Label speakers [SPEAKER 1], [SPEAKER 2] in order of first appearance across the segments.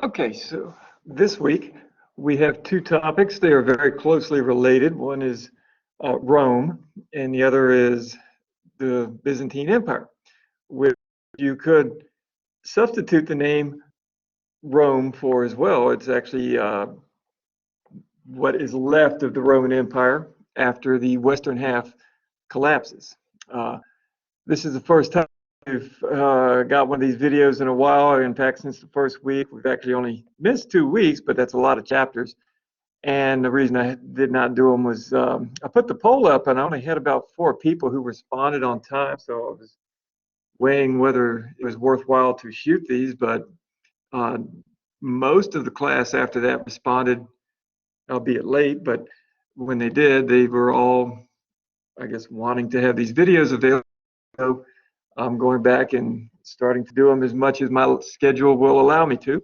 [SPEAKER 1] Okay, so this week we have two topics. They are very closely related. One is Rome, and the other is the Byzantine Empire, which you could substitute the name Rome for as well. It's actually what is left of the Roman Empire after the western half collapses. Uh, this is the first time we've got one of these videos in a while. In fact, since the first week, we've actually only missed 2 weeks, but that's a lot of chapters. And the reason I did not do them was I put the poll up and I only had about 4 people who responded on time. So I was weighing whether it was worthwhile to shoot these, but uh, most of the class after that responded, albeit late, but when they did, they were all, I guess, wanting to have these videos available. So I'm going back and starting to do them as much as my schedule will allow me to,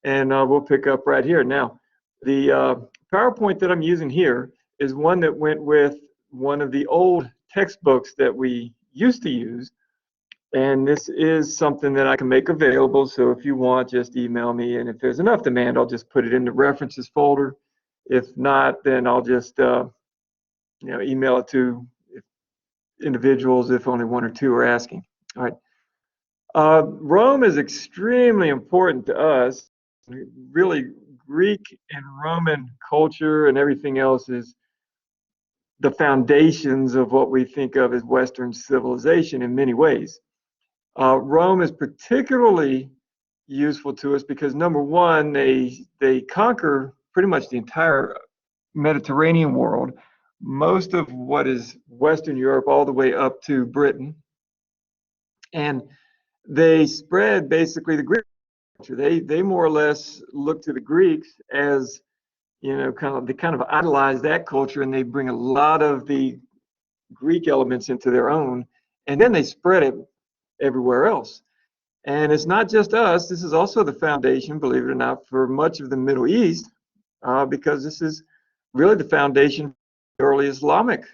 [SPEAKER 1] and we'll pick up right here. Now, the PowerPoint that I'm using here is one that went with one of the old textbooks that we used to use, and this is something that I can make available. So if you want, just email me, and if there's enough demand, I'll just put it in the references folder. If not, then I'll just email it to individuals if only 1 or 2 are asking. All right. Rome is extremely important to us. Really, Greek and Roman culture and everything else is the foundations of what we think of as Western civilization in many ways. Rome is particularly useful to us because, number one, they conquer pretty much the entire Mediterranean world, most of what is Western Europe all the way up to Britain, and they spread basically the Greek culture. They more or less look to the Greeks as, they kind of idolize that culture, and they bring a lot of the Greek elements into their own, and then they spread it everywhere else. And it's not just us. This is also the foundation, believe it or not, for much of the Middle East, because this is really the foundation of the early Islamic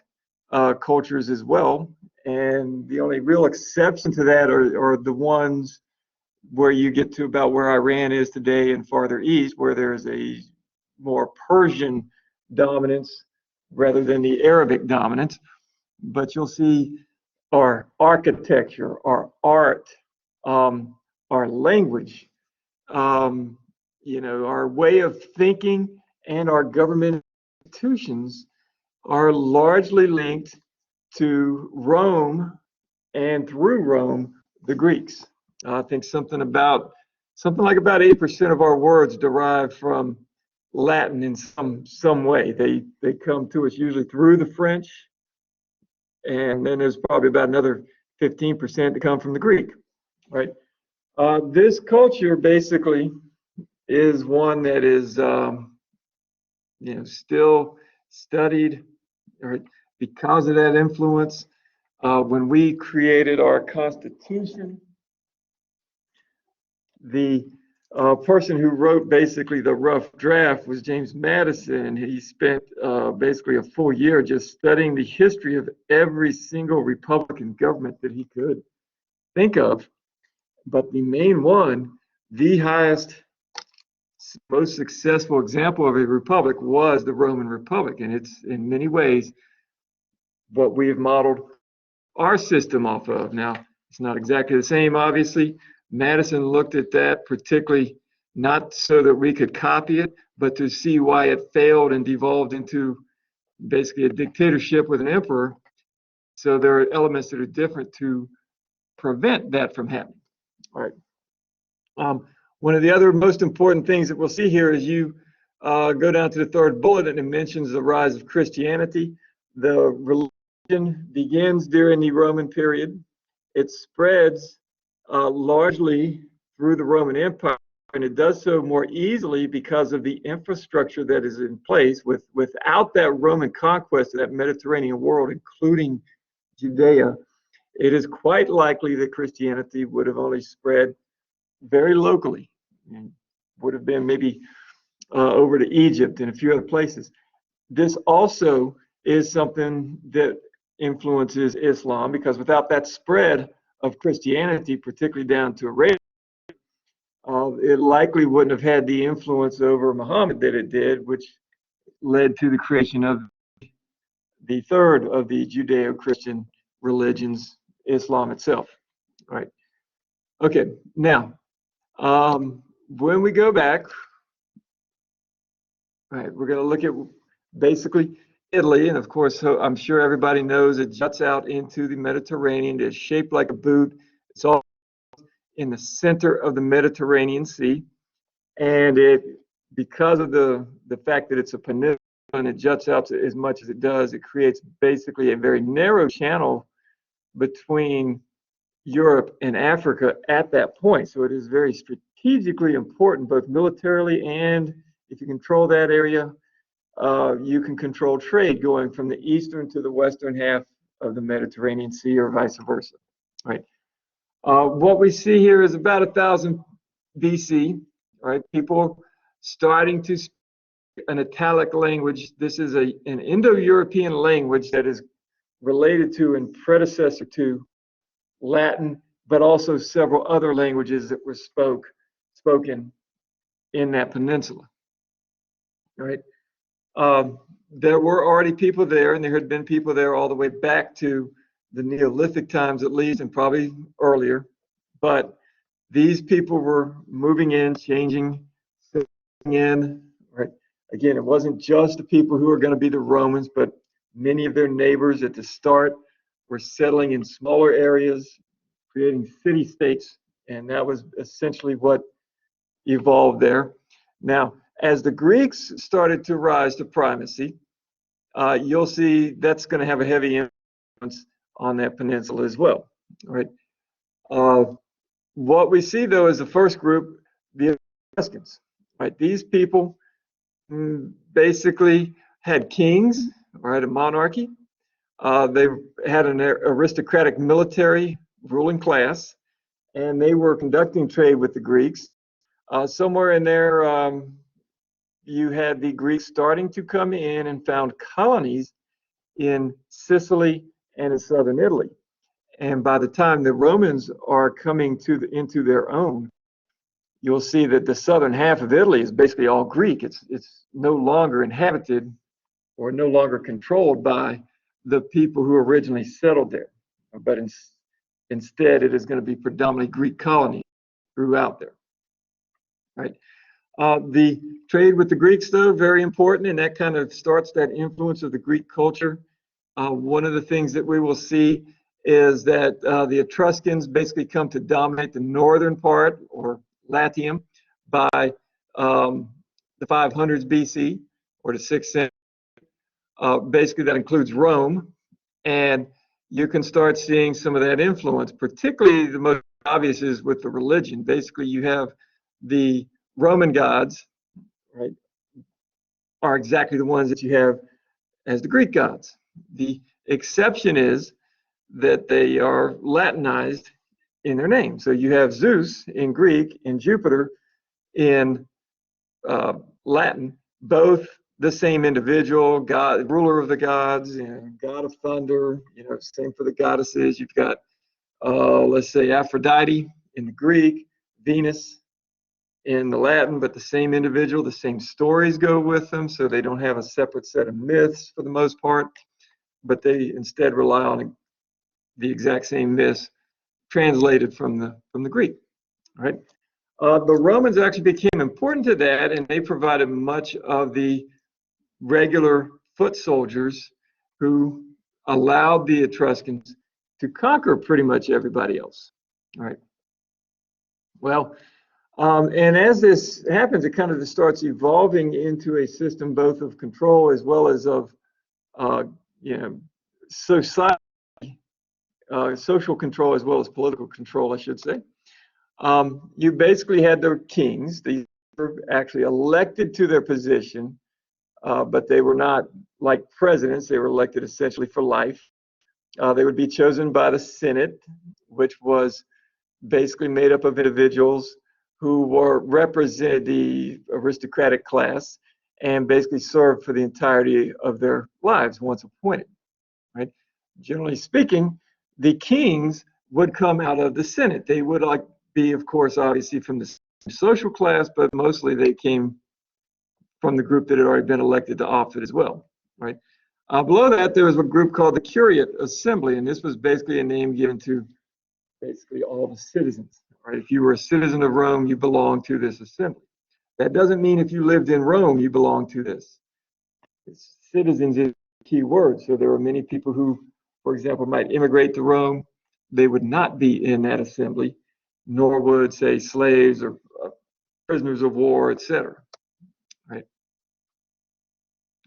[SPEAKER 1] cultures as well. And the only real exception to that are the ones where you get to about where Iran is today and farther east, where there's a more Persian dominance rather than the Arabic dominance. But you'll see our architecture, our art, our language, our way of thinking, and our government institutions are largely linked to Rome, and through Rome, the Greeks. I think something like about 8% of our words derive from Latin in some way. They come to us usually through the French, and then there's probably about another 15% to come from the Greek, right? This culture basically is one that is, still studied, right, because of that influence. When we created our Constitution, the person who wrote basically the rough draft was James Madison. He spent basically a full year just studying the history of every single Republican government that he could think of. But the main one, the highest, most successful example of a republic was the Roman Republic. And it's in many ways what we have modeled our system off of. Now, it's not exactly the same, obviously. Madison looked at that particularly not so that we could copy it, but to see why it failed and devolved into basically a dictatorship with an emperor. So there are elements that are different to prevent that from happening. All right. One of the other most important things that we'll see here is you go down to the third bullet, and it mentions the rise of Christianity. The religion begins during the Roman period. It spreads largely through the Roman Empire, and it does so more easily because of the infrastructure that is in place. Without that Roman conquest of that Mediterranean world, including Judea, it is quite likely that Christianity would have only spread very locally, and would have been maybe over to Egypt and a few other places. This also is something that influences Islam, because without that spread of Christianity, particularly down to Arabia, it likely wouldn't have had the influence over Muhammad that it did, which led to the creation of the third of the Judeo-Christian religions, Islam itself. All right. Okay. Now, when we go back, all right, we're going to look at basically Italy, and of course, so I'm sure everybody knows it juts out into the Mediterranean. It's shaped like a boot. It's all in the center of the Mediterranean Sea, and because of the fact that it's a peninsula and it juts out to as much as it does, it creates basically a very narrow channel between Europe and Africa at that point. So it is very strategically important, both militarily, and if you control that area, you can control trade going from the eastern to the western half of the Mediterranean Sea, or vice versa. Right. What we see here is about 1000 BC. Right. People starting to speak an Italic language. This is an Indo-European language that is related to and predecessor to Latin, but also several other languages that were spoken in that peninsula. Right. There were already people there, and there had been people there all the way back to the Neolithic times at least, and probably earlier. But these people were moving in, changing, in. Right. Again, it wasn't just the people who were going to be the Romans, but many of their neighbors at the start were settling in smaller areas, creating city-states, and that was essentially what evolved there. Now, as the Greeks started to rise to primacy, you'll see that's going to have a heavy influence on that peninsula as well. Right. What we see, though, is the first group, the Etruscans. Right. These people basically had kings, right, a monarchy. They had an aristocratic military ruling class, and they were conducting trade with the Greeks. Somewhere in there, you had the Greeks starting to come in and found colonies in Sicily and in southern Italy. And by the time the Romans are coming into their own, you'll see that the southern half of Italy is basically all Greek. It's no longer inhabited or no longer controlled by the people who originally settled there. But instead, it is going to be predominantly Greek colonies throughout there. Right. The trade with the Greeks, though, very important, and that kind of starts that influence of the Greek culture. One of the things that we will see is that the Etruscans basically come to dominate the northern part, or Latium, by the 500s BC, or the 6th century. Basically, that includes Rome, and you can start seeing some of that influence, particularly the most obvious is with the religion. Basically, you have the Roman gods, right, are exactly the ones that you have as the Greek gods. The exception is that they are Latinized in their name. So you have Zeus in Greek and Jupiter in Latin, both the same individual, God, ruler of the gods, and God of thunder. Same for the goddesses. You've got, let's say, Aphrodite in the Greek, Venus in the Latin, but the same individual, the same stories go with them, so they don't have a separate set of myths for the most part, but they instead rely on the exact same myths translated from the Greek. Right? The Romans actually became important to that, and they provided much of the regular foot soldiers who allowed the Etruscans to conquer pretty much everybody else. All right. Well, and as this happens, it kind of starts evolving into a system both of control as well as of, society, social control as well as political control, I should say. You basically had the kings. These were actually elected to their position, but they were not like presidents. They were elected essentially for life. They would be chosen by the Senate, which was basically made up of individuals who represented the aristocratic class and basically served for the entirety of their lives once appointed. Right? Generally speaking, the kings would come out of the Senate. They would be, of course, obviously from the social class, but mostly they came from the group that had already been elected to office as well, right? Below that, there was a group called the Curiate Assembly, and this was basically a name given to basically all the citizens, right? If you were a citizen of Rome, you belonged to this assembly. That doesn't mean if you lived in Rome, you belong to this. It's citizens is the key word. So there are many people who, for example, might immigrate to Rome. They would not be in that assembly, nor would, say, slaves or prisoners of war, etc. Right?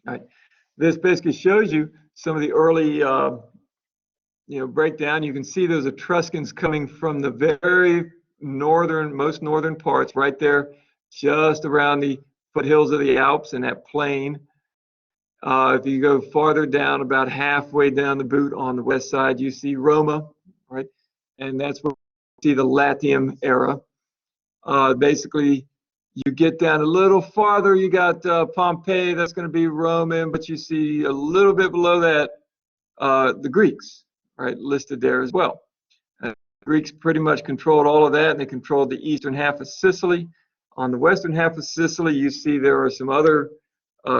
[SPEAKER 1] Right. This basically shows you some of the early, breakdown. You can see those Etruscans coming from the very most northern parts, right there, just around the foothills of the Alps and that plain. If you go farther down, about halfway down the boot on the west side, you see Roma, right? And that's where you see the Latium era. Basically, you get down a little farther, you got Pompeii, that's going to be Roman, but you see a little bit below that the Greeks, right, listed there as well. The Greeks pretty much controlled all of that, and they controlled the eastern half of Sicily. On the western half of Sicily, you see there are some other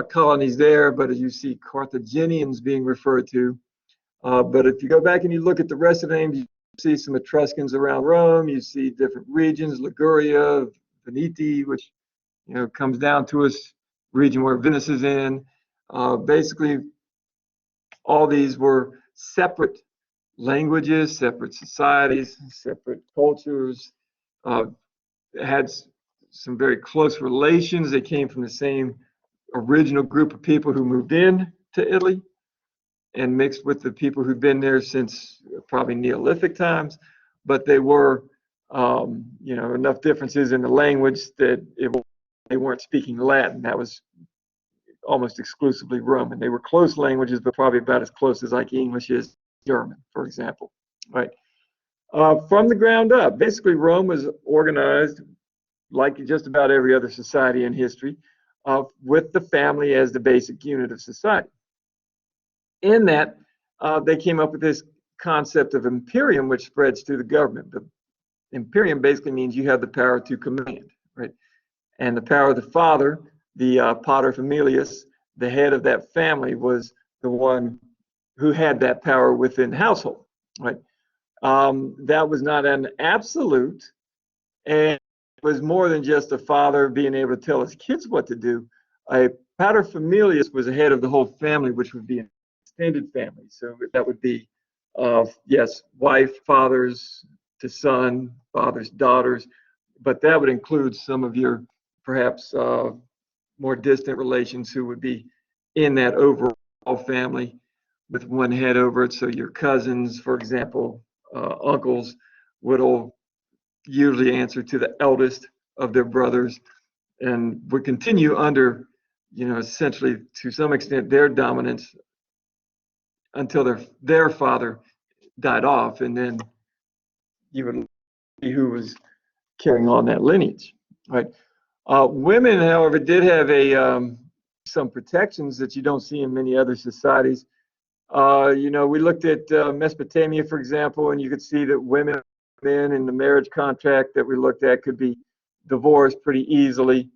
[SPEAKER 1] colonies there, but as you see Carthaginians being referred to. But if you go back and you look at the rest of the names, you see some Etruscans around Rome, you see different regions, Liguria, Veneti, which comes down to us, region where Venice is in. Basically, all these were separate languages, separate societies, separate cultures, had some very close relations. They came from the same original group of people who moved in to Italy and mixed with the people who'd been there since probably Neolithic times, but they were, enough differences in the language that they weren't speaking Latin. That was almost exclusively Roman. They were close languages, but probably about as close as like English is German, for example, right? From the ground up, basically Rome was organized like just about every other society in history, with the family as the basic unit of society. In that, they came up with this concept of imperium, which spreads through the government. The imperium basically means you have the power to command, right? And the power of the father, the pater familias, the head of that family, was the one who had that power within the household, right? That was not an absolute, and it was more than just a father being able to tell his kids what to do. A pater familias was the head of the whole family, which would be an extended family. So that would be, yes, wife, fathers to son, fathers, daughters, but that would include some of your perhaps more distant relations who would be in that overall family with one head over it. So your cousins, for example, uncles, would all usually answer to the eldest of their brothers and would continue under, essentially to some extent their dominance until their father died off, and then you would see who was carrying on that lineage, right? Women, however, did have some protections that you don't see in many other societies. We looked at Mesopotamia, for example, and you could see that women in the marriage contract that we looked at could be divorced pretty easily.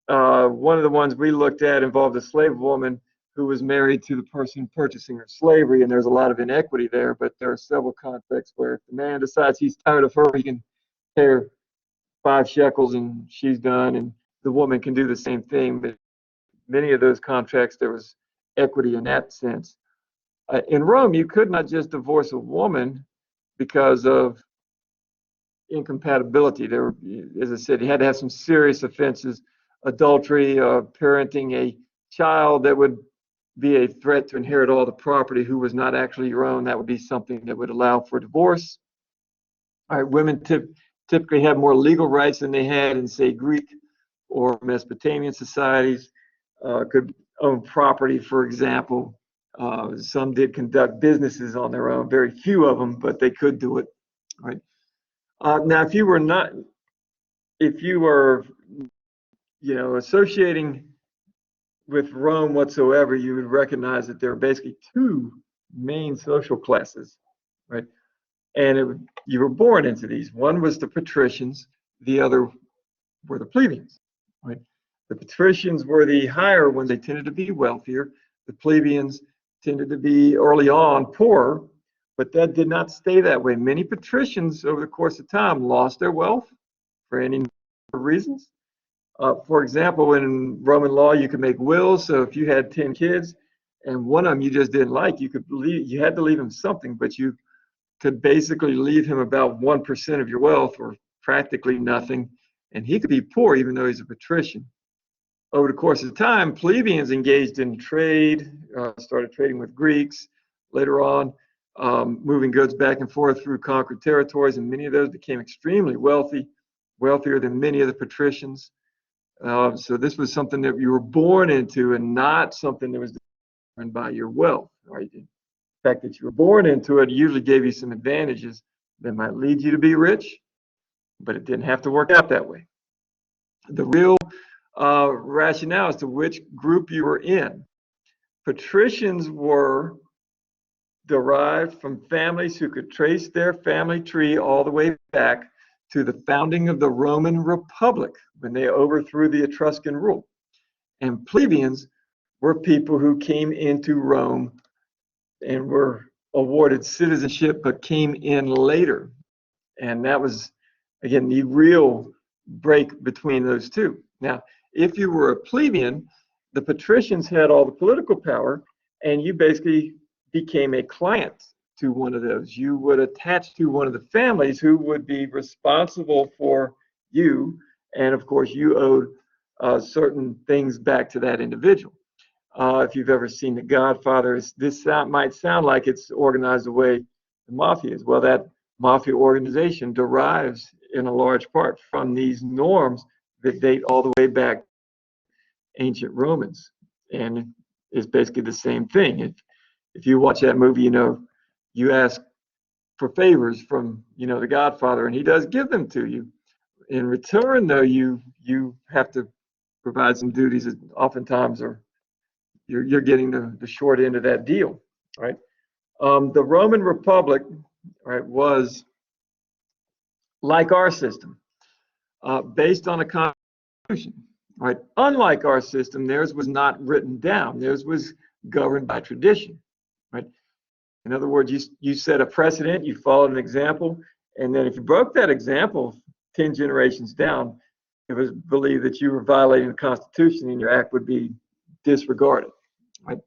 [SPEAKER 1] One of the ones we looked at involved a slave woman who was married to the person purchasing her slavery, and there's a lot of inequity there, but there are several contracts where if the man decides he's tired of her, he can pay her 5 shekels and she's done, and the woman can do the same thing. But many of those contracts, there was equity in that sense. In Rome, you could not just divorce a woman because of incompatibility. There, as I said, you had to have some serious offenses, adultery, parenting a child that would be a threat to inherit all the property who was not actually your own. That would be something that would allow for divorce. All right, women typically have more legal rights than they had in, say, Greek or Mesopotamian societies. Could own property, for example. Some did conduct businesses on their own, very few of them, but they could do it, right? Now, if you were, associating with Rome whatsoever, you would recognize that there are basically 2 main social classes, right? And you were born into these. One was the patricians, the other were the plebeians, right? The patricians were the higher ones. They tended to be wealthier. The plebeians tended to be early on poorer, but that did not stay that way. Many patricians over the course of time lost their wealth for any number of reasons. For example, in Roman law, you could make wills. So if you had 10 kids and one of them you just didn't like, you had to leave him something, but you could basically leave him about 1% of your wealth or practically nothing. And he could be poor even though he's a patrician. Over the course of time, plebeians engaged in trade, started trading with Greeks. Later on, moving goods back and forth through conquered territories, and many of those became extremely wealthy, wealthier than many of the patricians. So this was something that you were born into and not something that was determined by your wealth. Right? The fact that you were born into it usually gave you some advantages that might lead you to be rich, but it didn't have to work out that way. The real rationale as to which group you were in. Patricians were derived from families who could trace their family tree all the way back to the founding of the Roman Republic when they overthrew the Etruscan rule. And plebeians were people who came into Rome and were awarded citizenship but came in later. And that was, again, the real break between those two. Now, if you were a plebeian, the patricians had all the political power, and you basically became a client to one of those. You would attach to one of the families who would be responsible for you, and of course, you owed certain things back to that individual. If you've ever seen The Godfather, this might sound like it's organized the way the mafia is. Well, that mafia organization derives in a large part from these norms that date all the way back to ancient Romans, and it's basically the same thing. If you watch that movie, you ask for favors from The Godfather, and he does give them to you. In return, though, you have to provide some duties that oftentimes you're getting the short end of that deal, right? The Roman Republic, right, was like our system, based on a constitution, right? Unlike our system, theirs was not written down. Theirs was governed by tradition, right? In other words, you set a precedent, you followed an example, and then if you broke that example 10 generations down, it was believed that you were violating the Constitution and your act would be disregarded, right?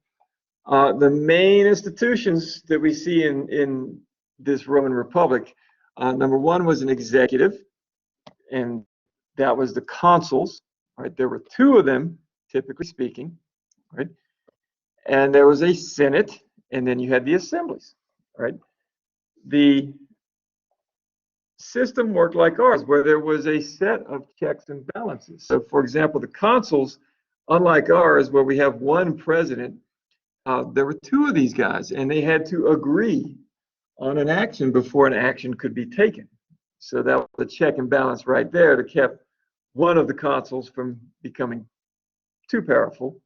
[SPEAKER 1] The main institutions that we see in this Roman Republic, number one was an executive, and that was the consuls, right? There were two of them, typically speaking, right? And there was a Senate, and then you had the assemblies, right? The system worked like ours, where there was a set of checks and balances. So, for example, the consuls, unlike ours, where we have one president, there were two of these guys, and they had to agree on an action before an action could be taken. So that was a check and balance right there to keep one of the consuls from becoming too powerful.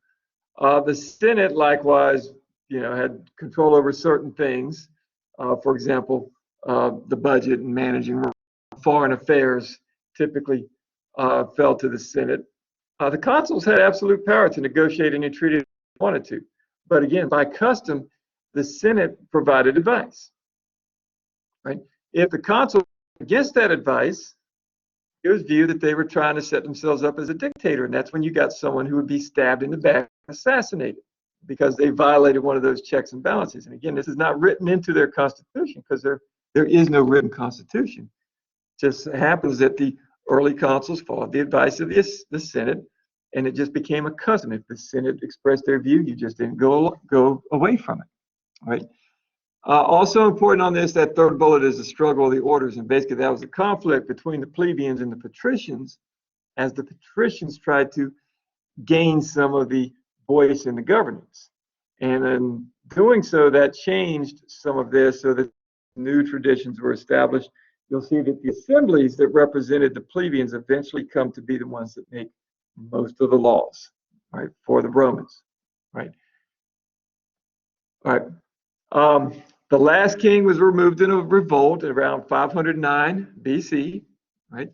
[SPEAKER 1] The Senate, likewise, had control over certain things. For example, the budget and managing foreign affairs typically fell to the Senate. The consuls had absolute power to negotiate any treaty they wanted to. But again, by custom, the Senate provided advice. Right? If the consul against that advice, it was viewed that they were trying to set themselves up as a dictator, and that's when you got someone who would be stabbed in the back, assassinated, because they violated one of those checks and balances. And again, this is not written into their constitution because there is no written constitution. It just happens that the early consuls followed the advice of the Senate, and it just became a custom. If the Senate expressed their view, you just didn't go away from it, right? Also important on this, that third bullet, is the struggle of the orders, and basically that was a conflict between the plebeians and the patricians, as the patricians tried to gain some of the voice in the governance. And in doing so, that changed some of this so that new traditions were established. You'll see that the assemblies that represented the plebeians eventually come to be the ones that make most of the laws, right, for the Romans, right? All right. The last king was removed in a revolt around 509 BC, right?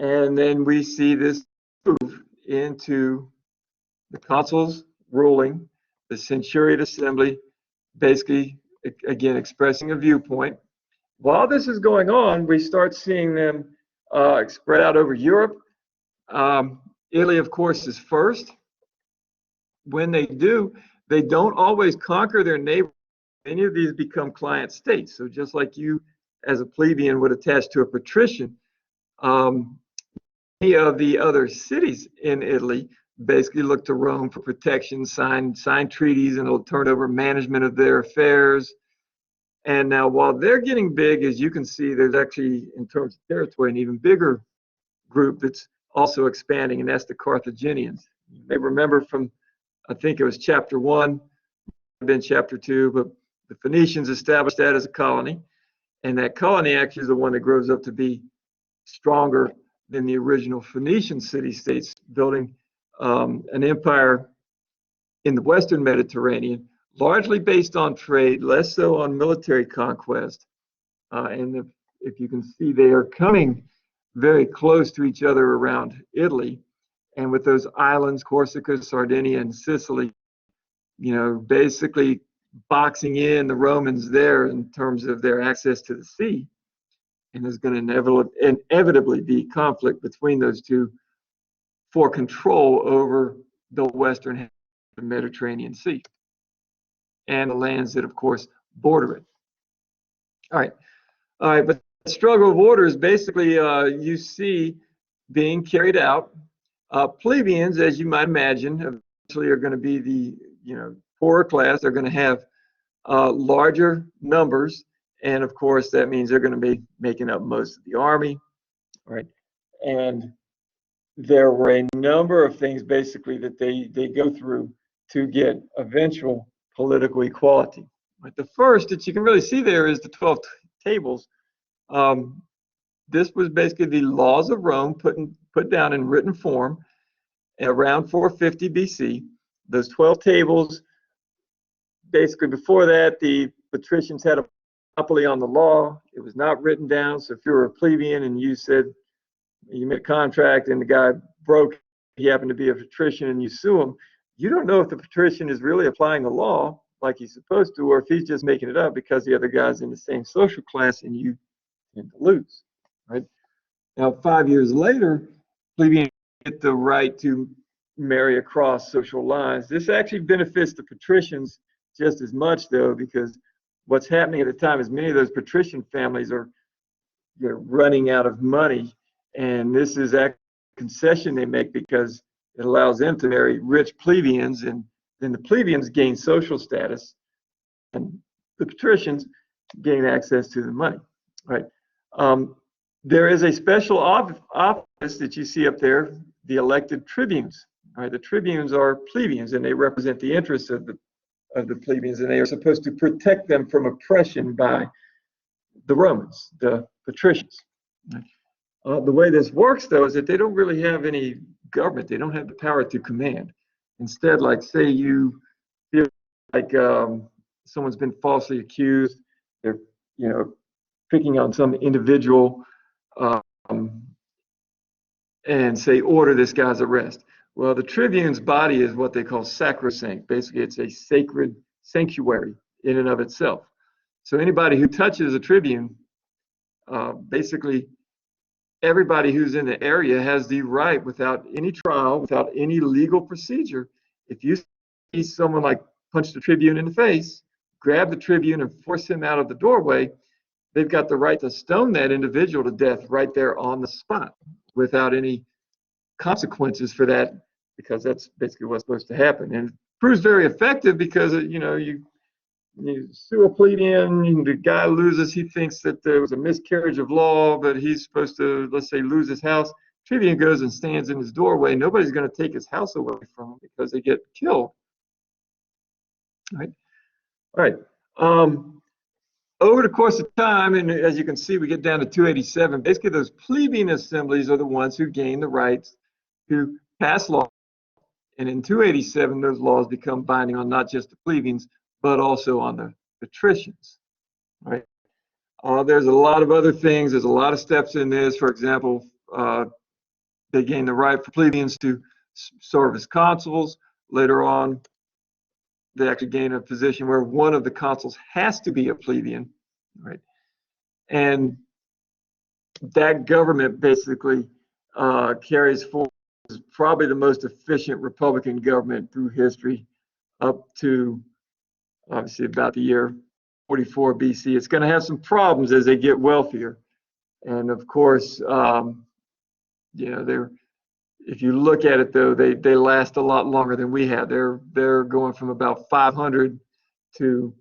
[SPEAKER 1] And then we see this move into the consuls ruling, the Centuriate Assembly, basically, again, expressing a viewpoint. While this is going on, we start seeing them spread out over Europe. Italy, of course, is first. When they do, they don't always conquer their neighbors. Many of these become client states. So just like you, as a plebeian, would attach to a patrician, many of the other cities in Italy basically look to Rome for protection, sign treaties, and it'll turn over management of their affairs. And now, while they're getting big, as you can see, there's actually, in terms of territory, an even bigger group that's also expanding, and that's the Carthaginians. You may remember from, I think it was chapter 1, then chapter 2, but the Phoenicians established that as a colony, and that colony actually is the one that grows up to be stronger than the original Phoenician city-states, building an empire in the Western Mediterranean, largely based on trade, less so on military conquest. If you can see, they are coming very close to each other around Italy. And with those islands, Corsica, Sardinia, and Sicily, basically boxing in the Romans there in terms of their access to the sea. And there's going to inevitably be conflict between those two for control over the western half of the Mediterranean Sea and the lands that, of course, border it. All right, but the struggle of orders basically you see being carried out. Plebeians, as you might imagine, eventually are going to be the poorer class. They're going to have larger numbers, and of course that means they're going to be making up most of the army, right? And there were a number of things basically that they go through to get eventual political equality. Right? The first that you can really see there is the 12 tables. This was basically the laws of Rome put down in written form around 450 BC. Those 12 tables, basically before that, the patricians had a monopoly on the law. It was not written down. So if you were a plebeian and you said you made a contract and the guy broke, he happened to be a patrician and you sue him, you don't know if the patrician is really applying the law like he's supposed to, or if he's just making it up because the other guy's in the same social class and you tend to lose, right? Now, 5 years later, plebeians get the right to marry across social lines. This actually benefits the patricians just as much, though, because what's happening at the time is many of those patrician families are running out of money, and this is a concession they make because it allows them to marry rich plebeians, and then the plebeians gain social status, and the patricians gain access to the money, right? There is a special office that you see up there, the elected tribunes. All right, the tribunes are plebeians, and they represent the interests of the plebeians, and they are supposed to protect them from oppression by the Romans, the patricians. The way this works, though, is that they don't really have any government. They don't have the power to command. Instead, like say you feel like someone's been falsely accused, they're picking on some individual and say order this guy's arrest. Well, the tribune's body is what they call sacrosanct. Basically, it's a sacred sanctuary in and of itself. So anybody who touches a tribune, basically everybody who's in the area has the right, without any trial, without any legal procedure, if you see someone like punch the tribune in the face, grab the tribune and force him out of the doorway, they've got the right to stone that individual to death right there on the spot without any consequences for that, because that's basically what's supposed to happen. And it proves very effective because you sue a plebeian, the guy loses, he thinks that there was a miscarriage of law, but he's supposed to, let's say, lose his house. Tribune goes and stands in his doorway. Nobody's going to take his house away from him because they get killed. Right? All right. Over the course of time, and as you can see, we get down to 287. Basically, those plebeian assemblies are the ones who gain the rights to pass laws. And in 287, those laws become binding on not just the plebeians, but also on the patricians. Right? There's a lot of other things. There's a lot of steps in this. For example, they gained the right for plebeians to serve as consuls. Later on, they actually gained a position where one of the consuls has to be a plebeian, right? And that government basically carries forward probably the most efficient Republican government through history up to obviously about the year 44 BC. It's going to have some problems as they get wealthier. And of course, if you look at it though, they last a lot longer than we have. They're going from about 500 to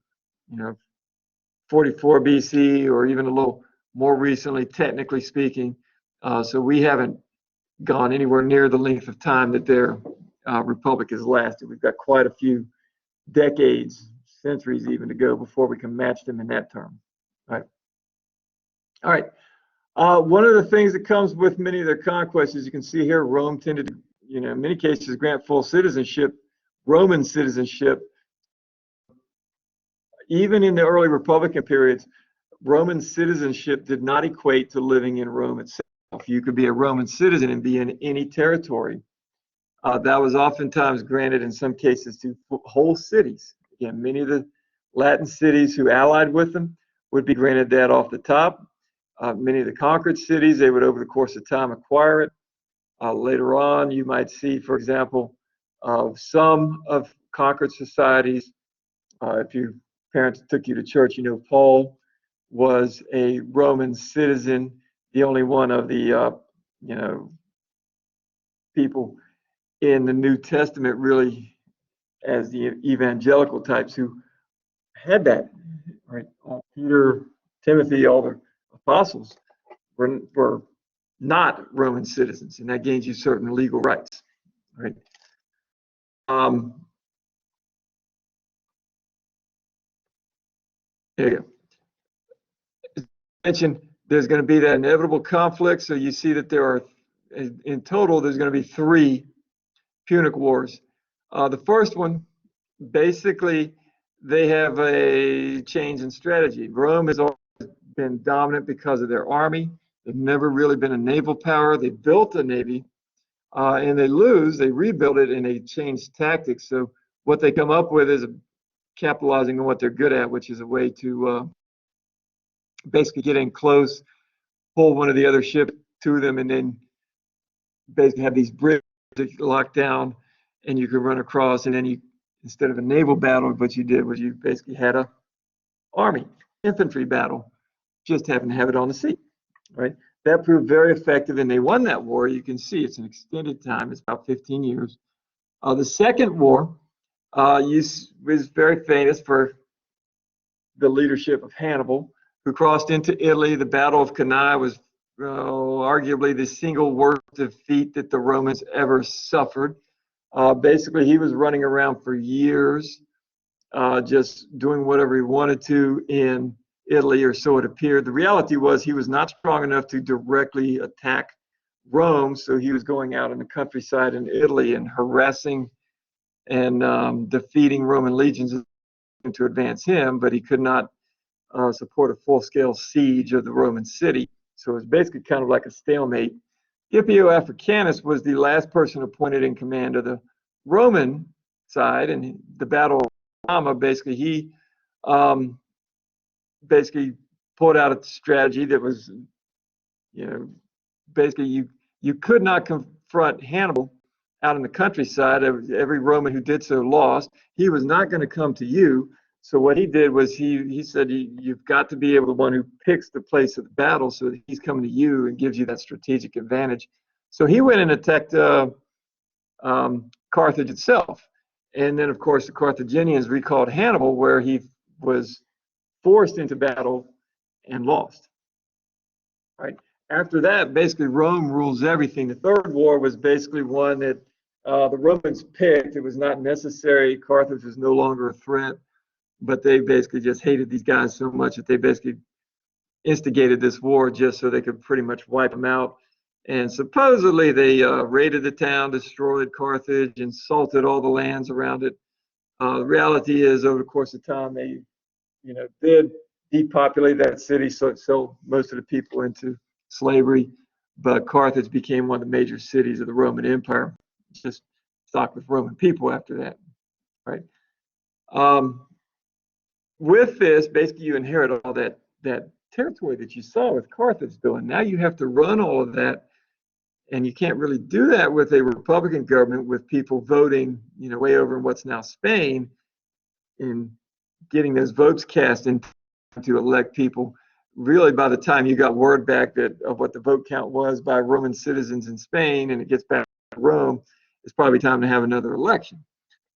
[SPEAKER 1] 44 BC, or even a little more recently, technically speaking. So we haven't gone anywhere near the length of time that their republic has lasted. We've got quite a few decades, centuries even, to go before we can match them in that term. All right. One of the things that comes with many of their conquests, as you can see here, Rome tended to, in many cases, grant full citizenship, Roman citizenship. Even in the early Republican periods, Roman citizenship did not equate to living in Rome itself. You could be a Roman citizen and be in any territory. That was oftentimes granted in some cases to whole cities. Again, many of the Latin cities who allied with them would be granted that off the top. Many of the conquered cities, they would over the course of time acquire it. Later on, you might see, for example, some of conquered societies, if your parents took you to church, Paul was a Roman citizen, the only one of the, people in the New Testament really as the evangelical types who had that, right? Peter, Timothy, all the apostles were not Roman citizens, and that gains you certain legal rights, right? There you go. As I mentioned, there's going to be that inevitable conflict. So you see that there are, in total, there's going to be 3 Punic Wars. The first one, basically, they have a change in strategy. Rome has always been dominant because of their army. They've never really been a naval power. They built a navy, and they lose. They rebuild it, and they change tactics. So what they come up with is capitalizing on what they're good at, which is a way to basically get in close, pull one of the other ships to them, and then basically have these bridges locked down, and you could run across, and then you, instead of a naval battle, what you did was you basically had a army infantry battle, just happened to have it on the sea, right? That proved very effective, and they won that war. You can see it's an extended time. It's about 15 years. The second war was very famous for the leadership of Hannibal, who crossed into Italy. The Battle of Cannae was arguably the single worst defeat that the Romans ever suffered. Basically, he was running around for years, just doing whatever he wanted to in Italy, or so it appeared. The reality was he was not strong enough to directly attack Rome, so he was going out in the countryside in Italy and harassing and defeating Roman legions to advance him, but he could not support a full-scale siege of the Roman city. So it was basically kind of like a stalemate. Scipio Africanus was the last person appointed in command of the Roman side, and the Battle of Zama, basically he basically pulled out a strategy that was, basically you could not confront Hannibal out in the countryside. Every Roman who did so lost. He was not going to come to you. So what he did was he said, you've got to be able to one who picks the place of the battle, so that he's coming to you and gives you that strategic advantage. So he went and attacked Carthage itself. And then, of course, the Carthaginians recalled Hannibal, where he was forced into battle and lost. Right. After that, basically Rome rules everything. The third war was basically one that the Romans picked. It was not necessary. Carthage was no longer a threat, but they basically just hated these guys so much that they basically instigated this war just so they could pretty much wipe them out. And supposedly they raided the town, destroyed Carthage, and salted all the lands around it. The reality is, over the course of time, they, did depopulate that city, so it sold most of the people into slavery. but Carthage became one of the major cities of the Roman Empire, just stocked with Roman people after that, right? With this, basically you inherit all that territory that you saw with Carthage doing. Now you have to run all of that, and you can't really do that with a Republican government with people voting, way over in what's now Spain, and getting those votes cast in to elect people. Really, by the time you got word back of what the vote count was by Roman citizens in Spain, and it gets back to Rome, it's probably time to have another election.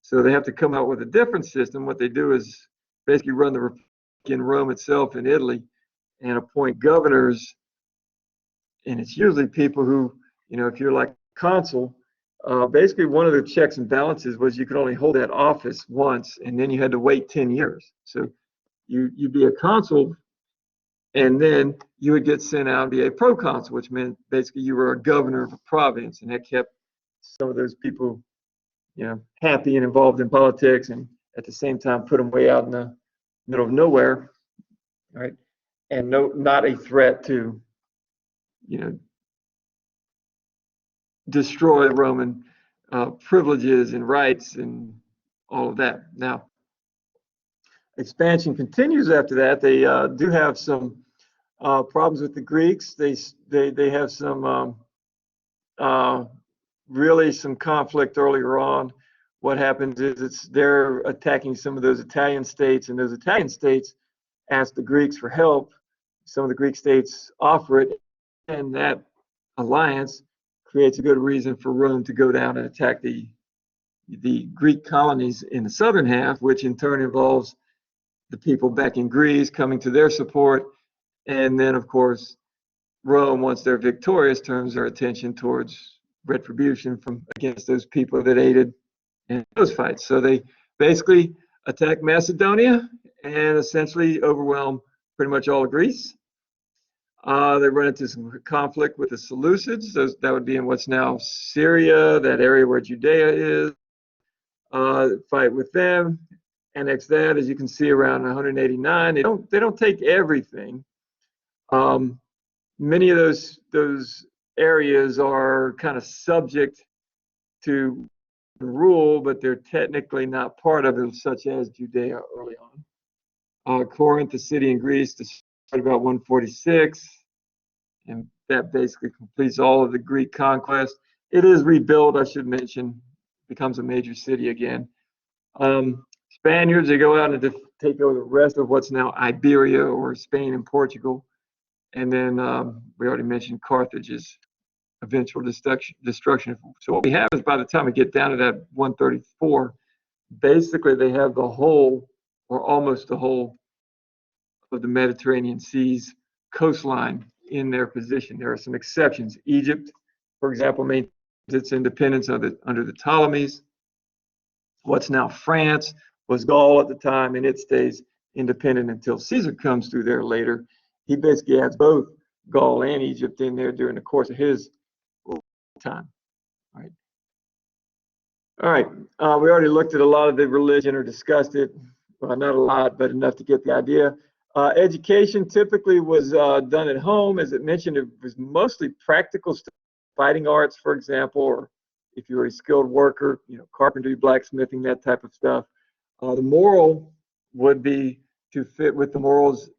[SPEAKER 1] So they have to come out with a different system. What they do is basically run the Republic in Rome itself in Italy and appoint governors. And it's usually people who, if you're like consul, basically one of the checks and balances was you could only hold that office once, and then you had to wait 10 years. So you'd be a consul, and then you would get sent out and be a proconsul, which meant basically you were a governor of a province, and that kept some of those people, happy and involved in politics, and at the same time put them way out in the middle of nowhere, right? And not a threat to, destroy Roman privileges and rights and all of that. Now, expansion continues after that. They do have some problems with the Greeks. They have some really some conflict earlier on. What happens is they're attacking some of those Italian states, and those Italian states ask the Greeks for help. Some of the Greek states offer it, and that alliance creates a good reason for Rome to go down and attack the Greek colonies in the southern half, which in turn involves the people back in Greece coming to their support. And then, of course, Rome, once they're victorious, turns their attention towards retribution against those people that aided in those fights. So they basically attack Macedonia and essentially overwhelm pretty much all of Greece. They run into some conflict with the Seleucids. That would be in what's now Syria, that area where Judea is. Fight with them, annex that, as you can see, around 189. They don't take everything. Many of those areas are kind of subject to rule, but they're technically not part of it, such as Judea early on. Corinth, the city in Greece, about 146, and that basically completes all of the Greek conquest. It is rebuilt, I should mention, becomes a major city again. Spaniards, they go out and take over the rest of what's now Iberia, or Spain and Portugal. And then we already mentioned Carthage's eventual destruction. So what we have is, by the time we get down to that 134, basically they have the whole, or almost the whole, of the Mediterranean Sea's coastline in their position. There are some exceptions. Egypt, for example, maintains its independence under the Ptolemies. What's now France was Gaul at the time, and it stays independent until Caesar comes through there later. He basically adds both Gaul and Egypt in there during the course of his time. All right. We already looked at a lot of the religion, or discussed it. Well, not a lot, but enough to get the idea. Education typically was done at home. As it mentioned, it was mostly practical stuff, fighting arts, for example, or if you were a skilled worker, carpentry, blacksmithing, that type of stuff. The moral would be to fit with the morals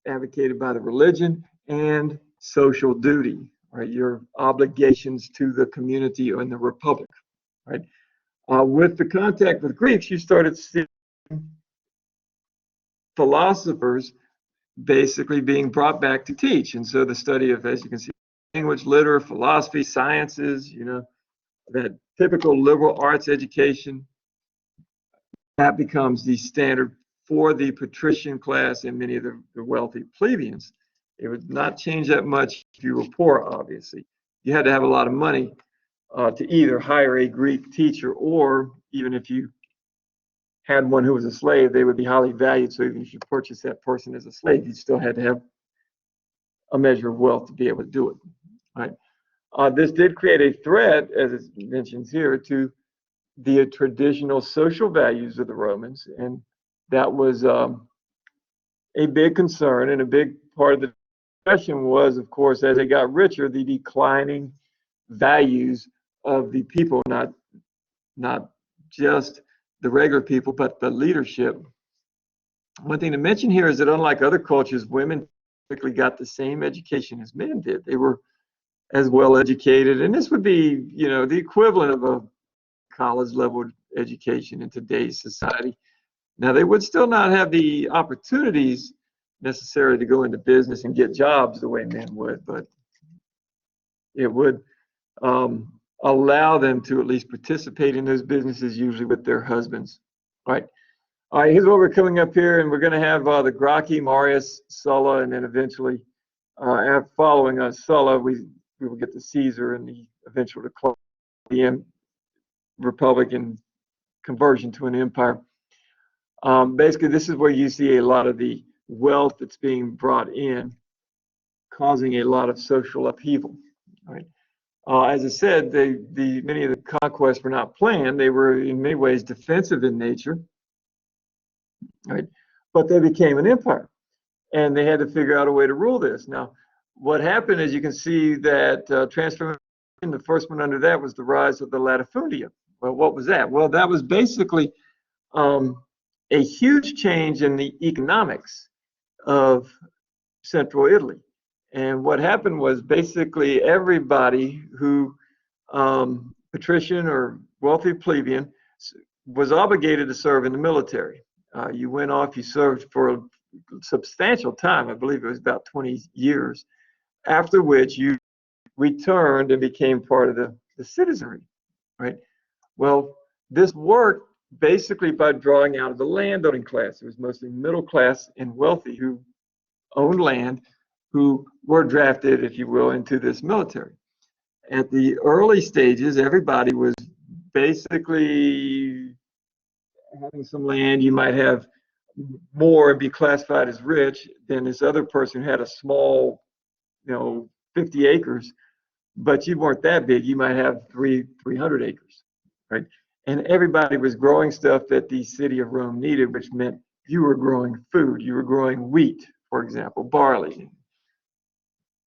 [SPEAKER 1] advocated by the religion, and social duty, right? Your obligations to the community and the republic, right? With the contact with Greeks, you started seeing philosophers basically being brought back to teach. And so the study of, as you can see, language, literature, philosophy, sciences, that typical liberal arts education, that becomes the standard for the patrician class and many of the wealthy plebeians. It would not change that much if you were poor, obviously. You had to have a lot of money to either hire a Greek teacher, or even if you had one who was a slave, they would be highly valued. So even if you purchased that person as a slave, you still had to have a measure of wealth to be able to do it. Right? This did create a threat, as it mentions here, to the traditional social values of the Romans, and that was a big concern and a big part of the question was, of course, as they got richer, the declining values of the people, not just the regular people, but the leadership. One thing to mention here is that unlike other cultures, women typically got the same education as men did. They were as well educated, and this would be, the equivalent of a college level education in today's society. Now, they would still not have the opportunities necessary to go into business and get jobs the way men would, but it would allow them to at least participate in those businesses, usually with their husbands. All right, here's what we're coming up here, and we're going to have the Gracchi, Marius, Sulla, and then eventually, following us, Sulla, we will get the Caesar and the eventual decline of the Republican conversion to an empire. Basically, this is where you see a lot of the wealth that's being brought in, causing a lot of social upheaval. Right? As I said, many of the conquests were not planned. They were in many ways defensive in nature, right? But they became an empire, and they had to figure out a way to rule this. Now, what happened is you can see that transformation, the first one under that was the rise of the latifundia. Well, what was that? Well, that was basically a huge change in the economics of central Italy. And what happened was basically everybody who, patrician or wealthy plebeian, was obligated to serve in the military. You went off, you served for a substantial time, I believe it was about 20 years, after which you returned and became part of the citizenry, right? Well, this worked basically by drawing out of the landowning class. It was mostly middle class and wealthy who owned land, who were drafted, if you will, into this military. At the early stages, everybody was basically having some land. You might have more and be classified as rich than this other person who had a small, 50 acres, but you weren't that big. You might have 300 acres, right? And everybody was growing stuff that the city of Rome needed, which meant you were growing food. You were growing wheat, for example, barley.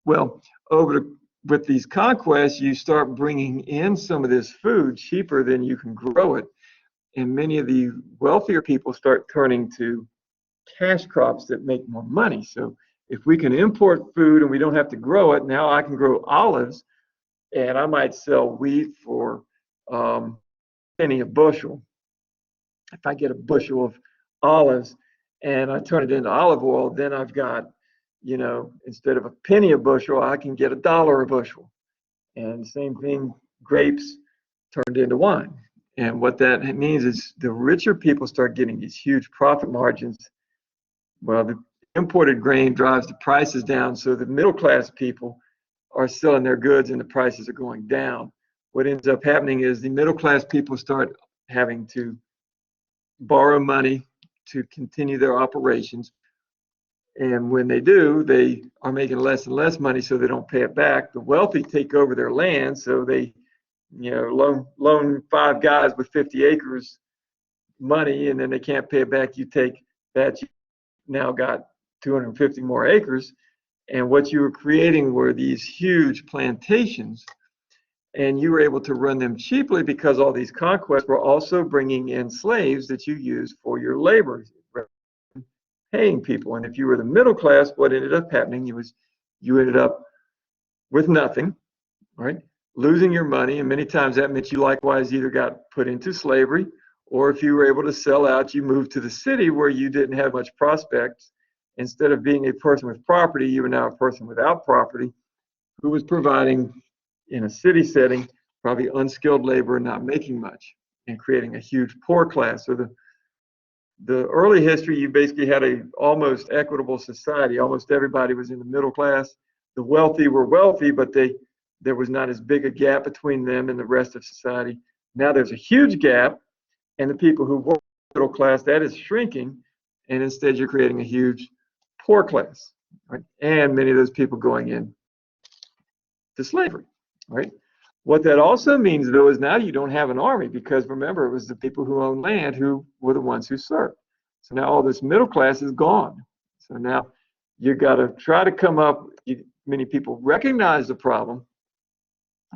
[SPEAKER 1] Well, with these conquests, you start bringing in some of this food cheaper than you can grow it. And many of the wealthier people start turning to cash crops that make more money. So if we can import food and we don't have to grow it, now I can grow olives, and I might sell wheat for penny a bushel. If I get a bushel of olives and I turn it into olive oil, then I've got, instead of a penny a bushel, I can get $1 a bushel. And same thing, grapes turned into wine. And what that means is the richer people start getting these huge profit margins. Well, the imported grain drives the prices down, so the middle class people are selling their goods and the prices are going down. What ends up happening is the middle class people start having to borrow money to continue their operations. And when they do, they are making less and less money, so they don't pay it back. The wealthy take over their land, so they loan 5 guys with 50 acres money, and then they can't pay it back. You take that, you now got 250 more acres, and what you were creating were these huge plantations, and you were able to run them cheaply because all these conquests were also bringing in slaves that you used for your labor, paying people. And if you were the middle class, what ended up happening was you ended up with nothing, right? Losing your money, and many times that meant you likewise either got put into slavery, or if you were able to sell out, you moved to the city where you didn't have much prospects. Instead of being a person with property, you were now a person without property who was providing, in a city setting, probably unskilled labor and not making much, and creating a huge poor class. So the early history, you basically had a almost equitable society. Almost everybody was in the middle class. The wealthy were wealthy, but there was not as big a gap between them and the rest of society. Now there's a huge gap, and the people who were middle class, that is shrinking, and instead you're creating a huge poor class, right? And many of those people going in to slavery, right? What that also means, though, is now you don't have an army, because remember, it was the people who owned land who were the ones who served. So now all this middle class is gone. So now You got to try to come up, many people recognize the problem,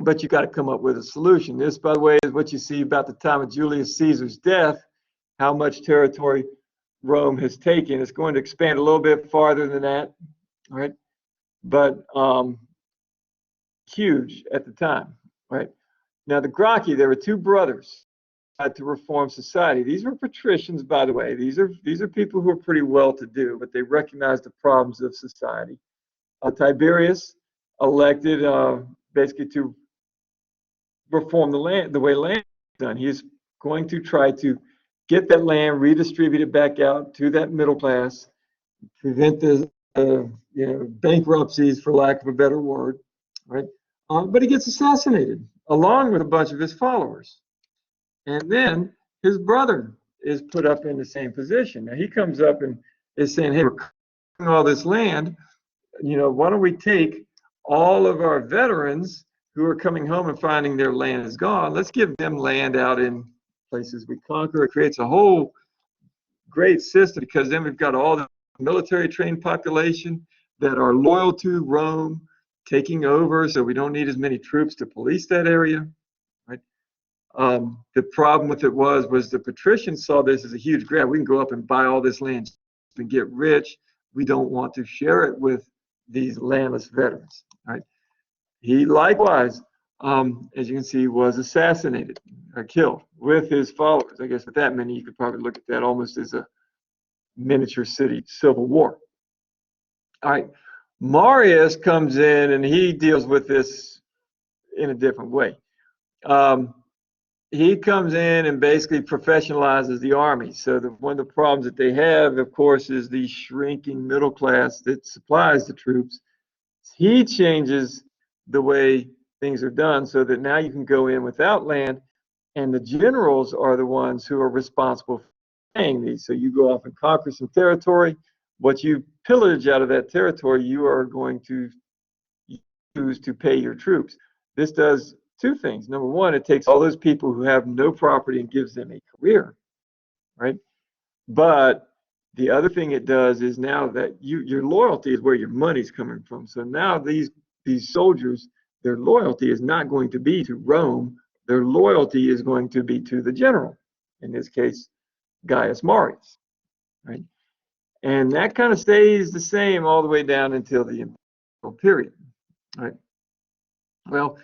[SPEAKER 1] but you got to come up with a solution. This, by the way, is what you see about the time of Julius Caesar's death, how much territory Rome has taken. It's going to expand a little bit farther than that, right? But huge at the time, right? Now, the Gracchi, there were two brothers to reform society. These were patricians, by the way. These are people who are pretty well-to-do, but they recognized the problems of society. Tiberius elected basically to reform the land, the way land is done. He's going to try to get that land redistributed back out to that middle class, prevent the bankruptcies, for lack of a better word, right? But he gets assassinated along with a bunch of his followers. And then his brother is put up in the same position. Now he comes up and is saying, hey, we're cutting all this land. Why don't we take all of our veterans who are coming home and finding their land is gone? Let's give them land out in places we conquer. It creates a whole great system, because then we've got all the military trained population that are loyal to Rome taking over, so we don't need as many troops to police that area. The problem with it was the patricians saw this as a huge grab. We can go up and buy all this land and get rich. We don't want to share it with these landless veterans, right? He likewise, as you can see, was assassinated or killed with his followers. I guess with that many, you could probably look at that almost as a miniature city civil war. All right, Marius comes in and he deals with this in a different way. He comes in and basically professionalizes the army. So one of the problems that they have, of course, is the shrinking middle class that supplies the troops. He changes the way things are done so that now you can go in without land, and the generals are the ones who are responsible for paying these. So you go off and conquer some territory. What you pillage out of that territory, you are going to use to pay your troops. This does two things. Number one, it takes all those people who have no property and gives them a career, right? But the other thing it does is now that your loyalty is where your money's coming from. So now these soldiers, their loyalty is not going to be to Rome. Their loyalty is going to be to the general, in this case, Gaius Marius, right? And that kind of stays the same all the way down until the imperial period, right? Well,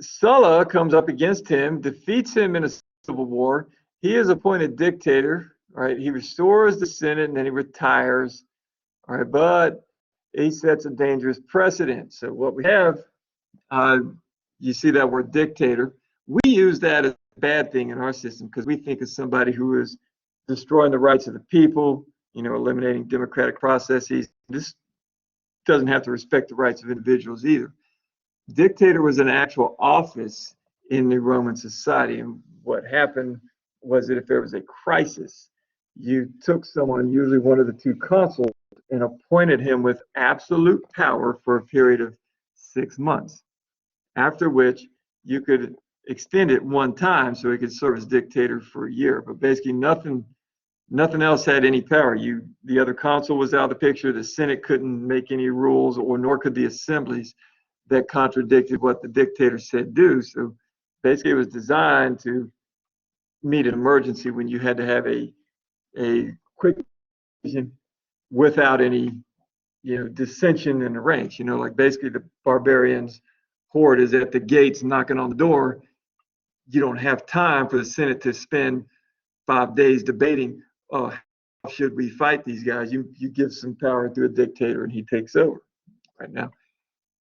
[SPEAKER 1] Sulla comes up against him, defeats him in a civil war. He is appointed dictator, right? He restores the Senate and then he retires, all right? But he sets a dangerous precedent. So what we have, you see that word dictator. We use that as a bad thing in our system because we think of somebody who is destroying the rights of the people, eliminating democratic processes. This doesn't have to respect the rights of individuals either. Dictator was an actual office in the Roman society, and what happened was that if there was a crisis, you took someone, usually one of the two consuls, and appointed him with absolute power for a period of 6 months, after which you could extend it one time so he could serve as dictator for a year. But basically nothing else had any power. The other consul was out of the picture. The Senate couldn't make any rules, or nor could the assemblies that contradicted what the dictator said do. So basically it was designed to meet an emergency when you had to have a quick decision without any dissension in the ranks. Like basically the barbarians horde is at the gates knocking on the door. You don't have time for the Senate to spend 5 days debating, how should we fight these guys? You give some power to a dictator and he takes over right now.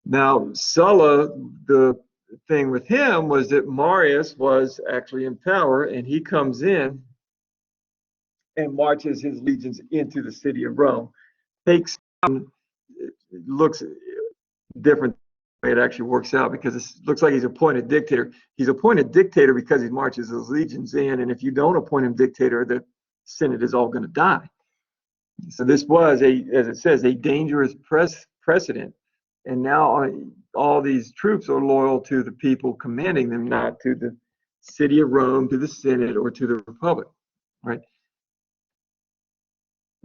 [SPEAKER 1] Now, Sulla, the thing with him was that Marius was actually in power, and he comes in and marches his legions into the city of Rome. Takes looks different the way it actually works out, because it looks like he's appointed dictator. He's appointed dictator because he marches his legions in, and if you don't appoint him dictator, the Senate is all going to die. So this was, as it says, a dangerous precedent. And now all these troops are loyal to the people commanding them, not to the city of Rome, to the Senate, or to the Republic, right?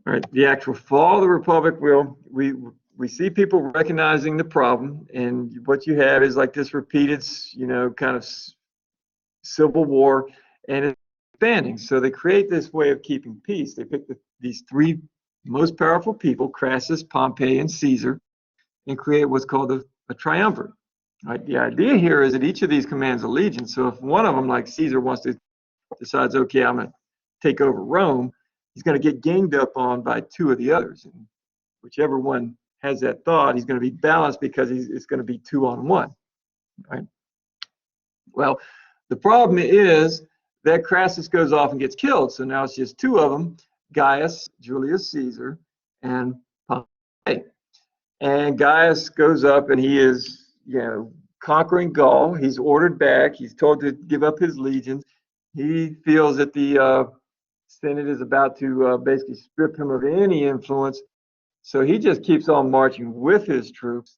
[SPEAKER 1] All right, the actual fall of the Republic we see people recognizing the problem, and what you have is like this repeated, kind of civil war, and it's expanding. So they create this way of keeping peace. They pick these three most powerful people, Crassus, Pompey, and Caesar, and create what's called a triumvirate. Right? The idea here is that each of these commands allegiance. So if one of them, like Caesar, decides, okay, I'm going to take over Rome, he's going to get ganged up on by two of the others. And whichever one has that thought, he's going to be balanced because it's going to be 2-on-1. Right? Well, the problem is that Crassus goes off and gets killed. So now it's just two of them, Gaius, Julius Caesar, and Pompey. And Gaius goes up and he is, conquering Gaul. He's ordered back. He's told to give up his legions. He feels that the Senate is about to basically strip him of any influence. So he just keeps on marching with his troops,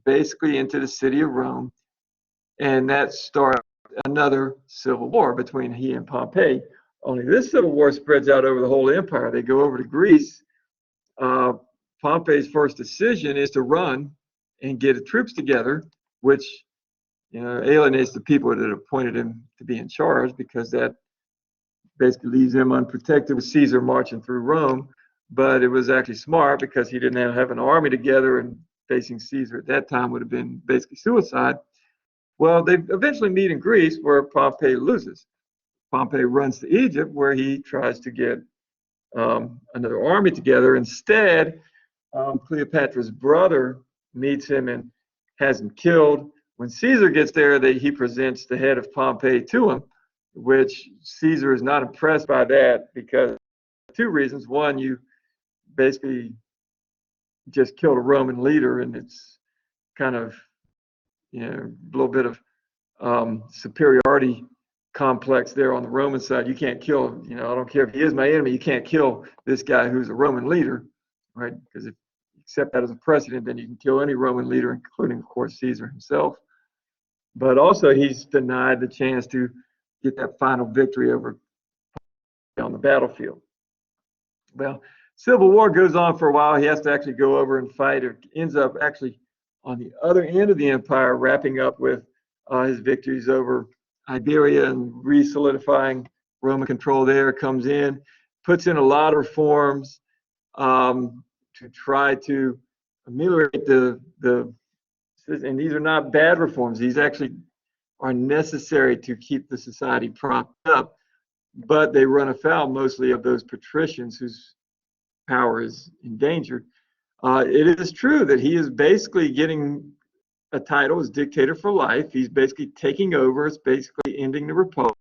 [SPEAKER 1] basically into the city of Rome. And that starts another civil war between he and Pompey. Only this civil war spreads out over the whole empire. They go over to Greece. Pompey's first decision is to run and get the troops together, which alienates the people that appointed him to be in charge, because that basically leaves him unprotected with Caesar marching through Rome. But it was actually smart, because he didn't have an army together, and facing Caesar at that time would have been basically suicide. Well, they eventually meet in Greece, where Pompey loses. Pompey runs to Egypt, where he tries to get another army together. Instead, Cleopatra's brother meets him and has him killed. When Caesar gets there, he presents the head of Pompey to him, which Caesar is not impressed by that, because of two reasons. One, you basically just killed a Roman leader, and it's kind of a little bit of superiority complex there on the Roman side. You can't kill, I don't care if he is my enemy, you can't kill this guy who's a Roman leader, right? Because if you accept that as a precedent, then you can kill any Roman leader, including, of course, Caesar himself. But also, he's denied the chance to get that final victory over on the battlefield. Well, civil war goes on for a while. He has to actually go over and fight. It ends up actually on the other end of the empire, wrapping up with his victories over Iberia and re-solidifying Roman control there. Comes in, puts in a lot of reforms to try to ameliorate and these are not bad reforms. These actually are necessary to keep the society propped up, but they run afoul mostly of those patricians whose power is endangered. It is true that he is basically getting a title as dictator for life. He's basically taking over. It's basically ending the republic.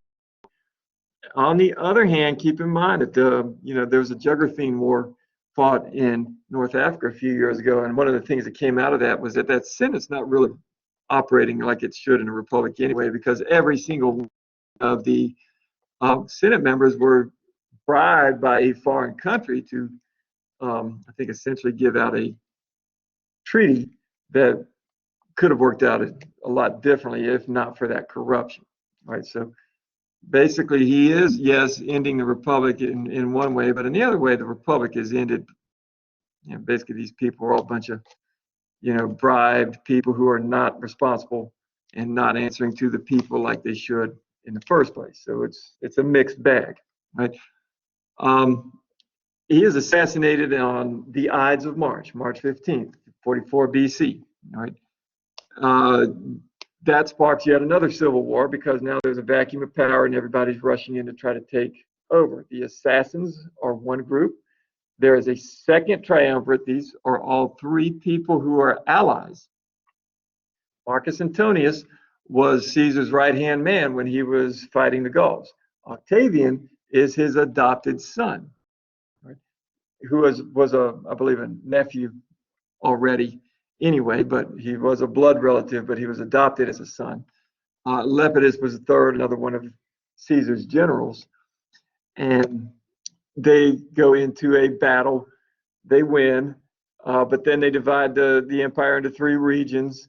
[SPEAKER 1] On the other hand, keep in mind that there was a Jugurthine War fought in North Africa a few years ago, and one of the things that came out of that was that Senate's not really operating like it should in a republic anyway, because every single one of the Senate members were bribed by a foreign country to, I think, essentially give out a treaty that could have worked out a lot differently if not for that corruption, right? So basically, he is, yes, ending the republic in one way, but in the other way, the republic is ended. Basically, these people are all a bunch of, bribed people who are not responsible and not answering to the people like they should in the first place. So it's a mixed bag, right? He is assassinated on the Ides of March 15th, 44 BC, right? That sparks yet another civil war, because now there's a vacuum of power and everybody's rushing in to try to take over. The assassins are one group. There is a second triumvirate. These are all three people who are allies. Marcus Antonius was Caesar's right-hand man when he was fighting the Gauls. Octavian is his adopted son, right? Who was I believe, a nephew already anyway, but he was a blood relative, but he was adopted as a son. Lepidus was the third, another one of Caesar's generals. And they go into a battle. They win, but then they divide the empire into three regions.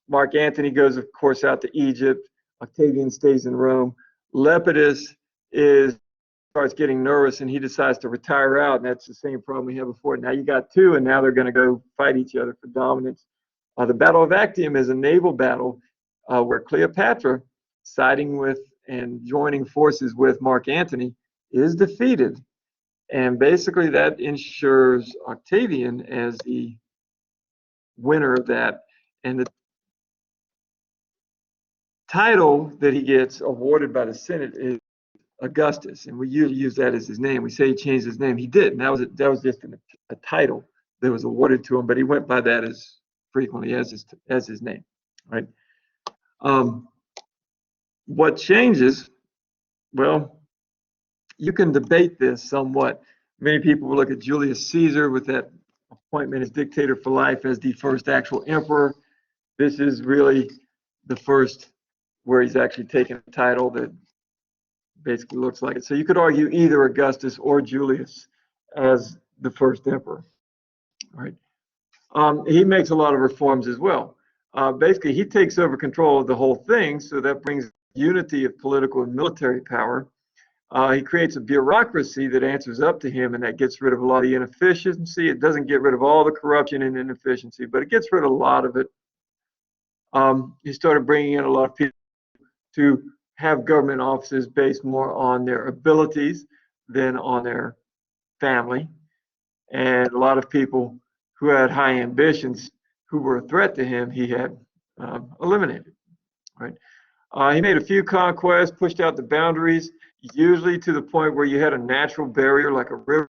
[SPEAKER 1] Mark Antony goes, of course, out to Egypt. Octavian stays in Rome. Lepidus is starts getting nervous and he decides to retire out, and that's the same problem we had before. Now you got two, and now they're going to go fight each other for dominance. The Battle of Actium is a naval battle where Cleopatra, siding with and joining forces with Mark Antony, is defeated. And basically that ensures Octavian as the winner of that. And the title that he gets awarded by the Senate is Augustus, and we usually use that as his name. We say he changed his name. He didn't. That was just a title that was awarded to him, but he went by that as frequently as his name, right? What changes? Well, you can debate this somewhat. Many people will look at Julius Caesar with that appointment as dictator for life as the first actual emperor. This is really the first where he's actually taken a title that basically looks like it. So you could argue either Augustus or Julius as the first emperor, right? He makes a lot of reforms as well. Basically, he takes over control of the whole thing, so that brings unity of political and military power. He creates a bureaucracy that answers up to him, and that gets rid of a lot of the inefficiency. It doesn't get rid of all the corruption and inefficiency, but it gets rid of a lot of it. He started bringing in a lot of people to have government offices based more on their abilities than on their family. And a lot of people who had high ambitions, who were a threat to him, he had eliminated, right? He made a few conquests, pushed out the boundaries, usually to the point where you had a natural barrier like a river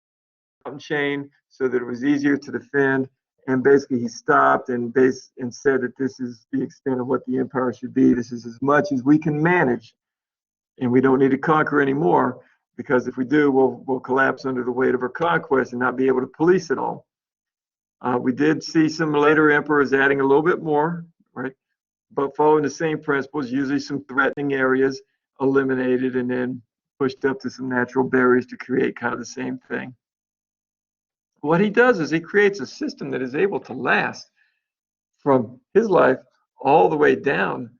[SPEAKER 1] mountain chain so that it was easier to defend. And basically he stopped and said that this is the extent of what the empire should be. This is as much as we can manage, and we don't need to conquer anymore, because if we do, we'll collapse under the weight of our conquest and not be able to police it all. We did see some later emperors adding a little bit more, right? But following the same principles, usually some threatening areas eliminated and then pushed up to some natural barriers to create kind of the same thing. What he does is he creates a system that is able to last from his life all the way down,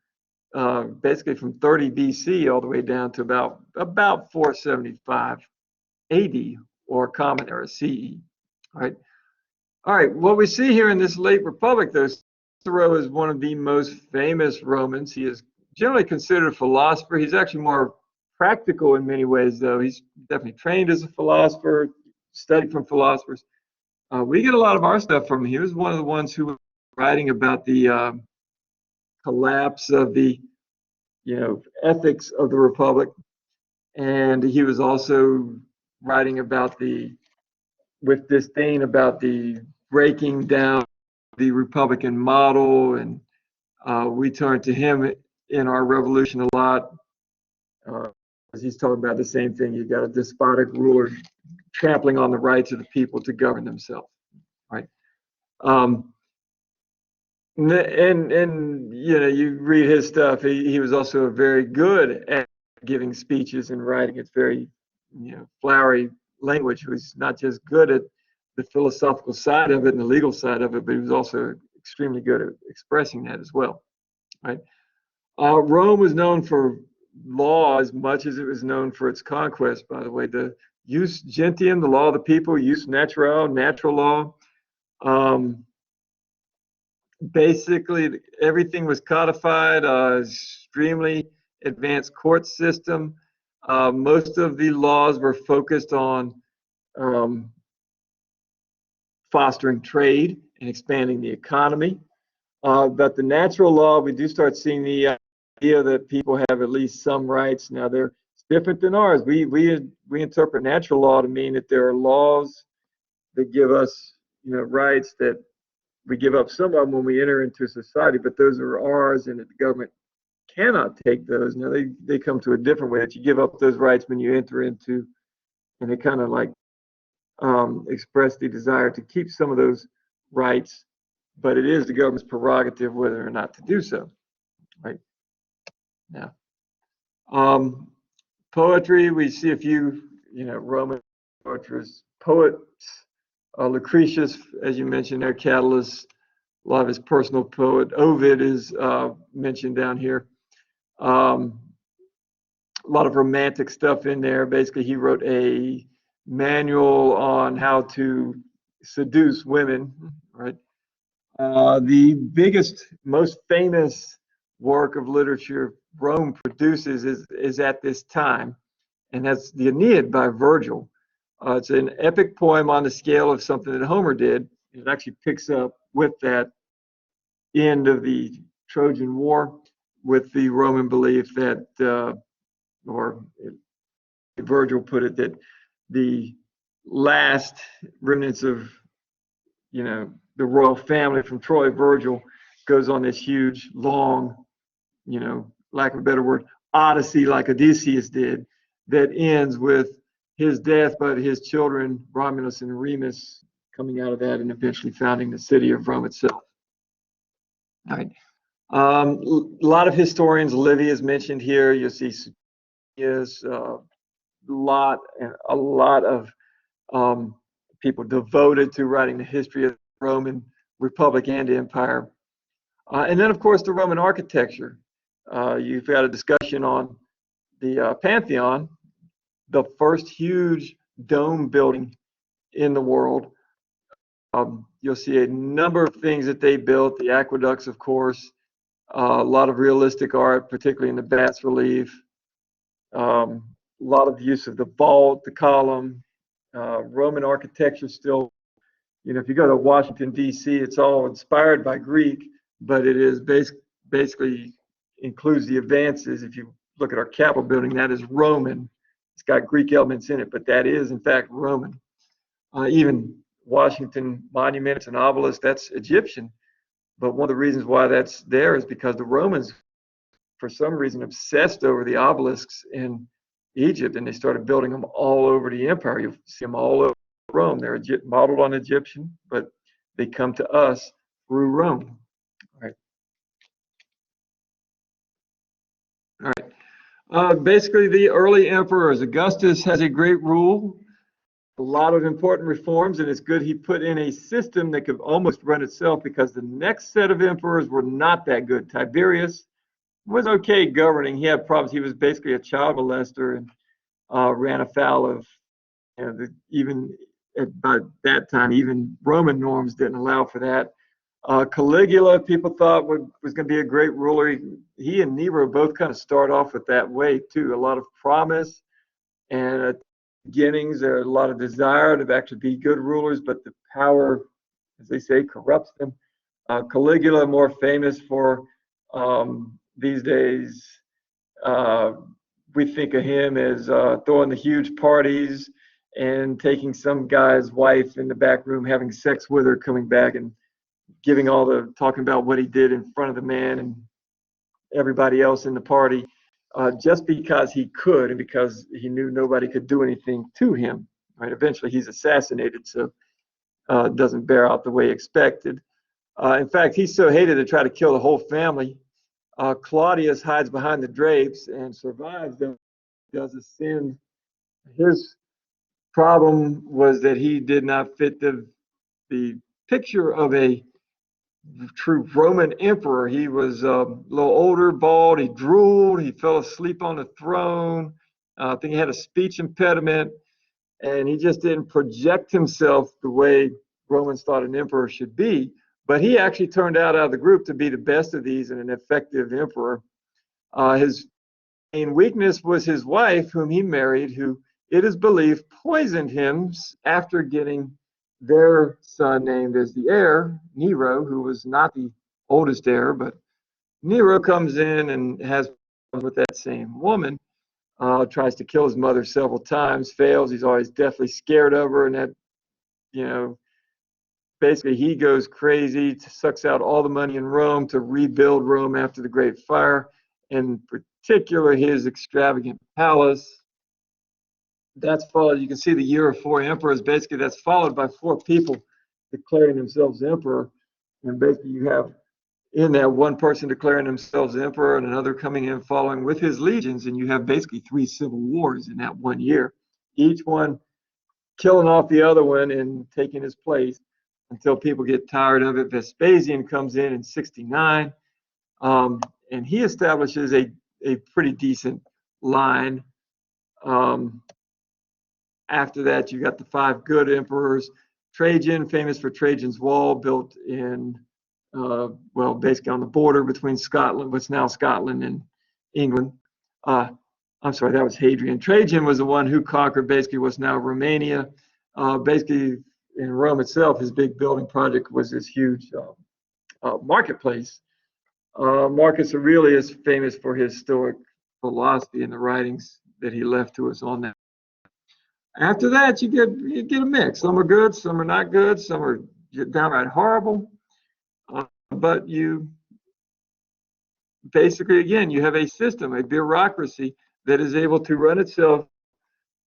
[SPEAKER 1] basically from 30 BC all the way down to about 475 AD or Common Era CE. Right. All right. What we see here in this late Republic, though, Cicero is one of the most famous Romans. He is generally considered a philosopher. He's actually more practical in many ways, though. He's definitely trained as a philosopher, studied from philosophers. We get a lot of our stuff from him. He was one of the ones who was writing about the collapse of the, ethics of the Republic, and he was also writing about with disdain about the breaking down the Republican model, and we turn to him in our revolution a lot. As he's talking about the same thing. You've got a despotic ruler trampling on the rights of the people to govern themselves, right? And you read his stuff. He was also very good at giving speeches and writing. It's very, flowery language. He was not just good at the philosophical side of it and the legal side of it, but he was also extremely good at expressing that as well, right? Rome was known for law as much as it was known for its conquest, by the way. The Jus Gentium, the law of the people, Jus Naturae, natural law. Basically, everything was codified, extremely advanced court system. Most of the laws were focused on fostering trade and expanding the economy. But the natural law, we do start seeing the idea that people have at least some rights. Now, it's different than ours. We interpret natural law to mean that there are laws that give us, rights that we give up some of them when we enter into society, but those are ours, and that the government cannot take those. Now, they come to a different way, that you give up those rights when you enter into, and they kind of like express the desire to keep some of those rights, but it is the government's prerogative whether or not to do so, right? Now, poetry, we see a few, Roman poets. Lucretius, as you mentioned there, Catullus, a lot of his personal poet. Ovid is mentioned down here. a lot of romantic stuff in there. Basically, he wrote a manual on how to seduce women, right? The biggest, most famous work of literature Rome produces is at this time, and that's the Aeneid by Virgil. It's an epic poem on the scale of something that Homer did. It actually picks up with that end of the Trojan War, with the Roman belief that, or Virgil put it, that the last remnants of, the royal family from Troy, Virgil, goes on this huge, long, lack of a better word, odyssey like Odysseus did, that ends with his death, but his children, Romulus and Remus, coming out of that and eventually founding the city of Rome itself. All right. A lot of historians, Livy is mentioned here. You'll see is a lot of people devoted to writing the history of the Roman Republic and Empire. And then, of course, the Roman architecture. You've got a discussion on the Pantheon, the first huge dome building in the world. You'll see a number of things that they built, the aqueducts, of course, a lot of realistic art, particularly in the bas relief, a lot of use of the vault, the column. Roman architecture still, if you go to Washington, D.C., it's all inspired by Greek, but it is basically includes the advances. If you look at our Capitol building, that is Roman. It's got Greek elements in it, but that is, in fact, Roman. Even Washington monuments and obelisks, that's Egyptian. But one of the reasons why that's there is because the Romans, for some reason, obsessed over the obelisks in Egypt, and they started building them all over the empire. You'll see them all over Rome. They're modeled on Egyptian, but they come to us through Rome. All right. Basically, the early emperors, Augustus has a great rule, a lot of important reforms, and it's good he put in a system that could almost run itself, because the next set of emperors were not that good. Tiberius was okay governing. He had problems. He was basically a child molester and ran afoul of, even by that time, even Roman norms didn't allow for that. Caligula, people thought was going to be a great ruler. He and Nero both kind of start off with that way too. A lot of promise, and at the beginnings there's a lot of desire to actually be good rulers, but the power, as they say, corrupts them. Caligula, more famous for these days, we think of him as throwing the huge parties and taking some guy's wife in the back room, having sex with her, coming back and talking about what he did in front of the man and everybody else in the party, just because he could and because he knew nobody could do anything to him. Right? Eventually, he's assassinated, so it doesn't bear out the way expected. In fact, he's so hated to try to kill the whole family. Claudius hides behind the drapes and survives, though does ascend. His problem was that he did not fit the picture of a true Roman emperor. He was a little older, bald, he drooled, he fell asleep on the throne. I think he had a speech impediment, and he just didn't project himself the way Romans thought an emperor should be. But he actually turned out of the group to be the best of these and an effective emperor. His main weakness was his wife, whom he married, who it is believed poisoned him after getting their son named as the heir, Nero, who was not the oldest heir, but Nero comes in and has problems with that same woman, tries to kill his mother several times, fails. He's always deathly scared of her, and that, basically he goes crazy, sucks out all the money in Rome to rebuild Rome after the Great Fire, in particular his extravagant palace. That's followed, you can see the year of 4 emperors, basically that's followed by 4 people declaring themselves emperor. And basically you have in that one person declaring themselves emperor and another coming in following with his legions, and you have basically 3 civil wars in that one year, each one killing off the other one and taking his place until people get tired of it. Vespasian comes in 69, and he establishes a pretty decent line. After that, you got the 5 good emperors. Trajan, famous for Trajan's Wall, built in, well, basically on the border between Scotland, what's now Scotland, and England. I'm sorry, that was Hadrian. Trajan was the one who conquered basically what's now Romania. Basically, in Rome itself, his big building project was this huge marketplace. Marcus Aurelius is famous for his Stoic philosophy and the writings that he left to us on that. After that, you get a mix. Some are good, some are not good, some are downright horrible. But you basically, again, you have a system, a bureaucracy that is able to run itself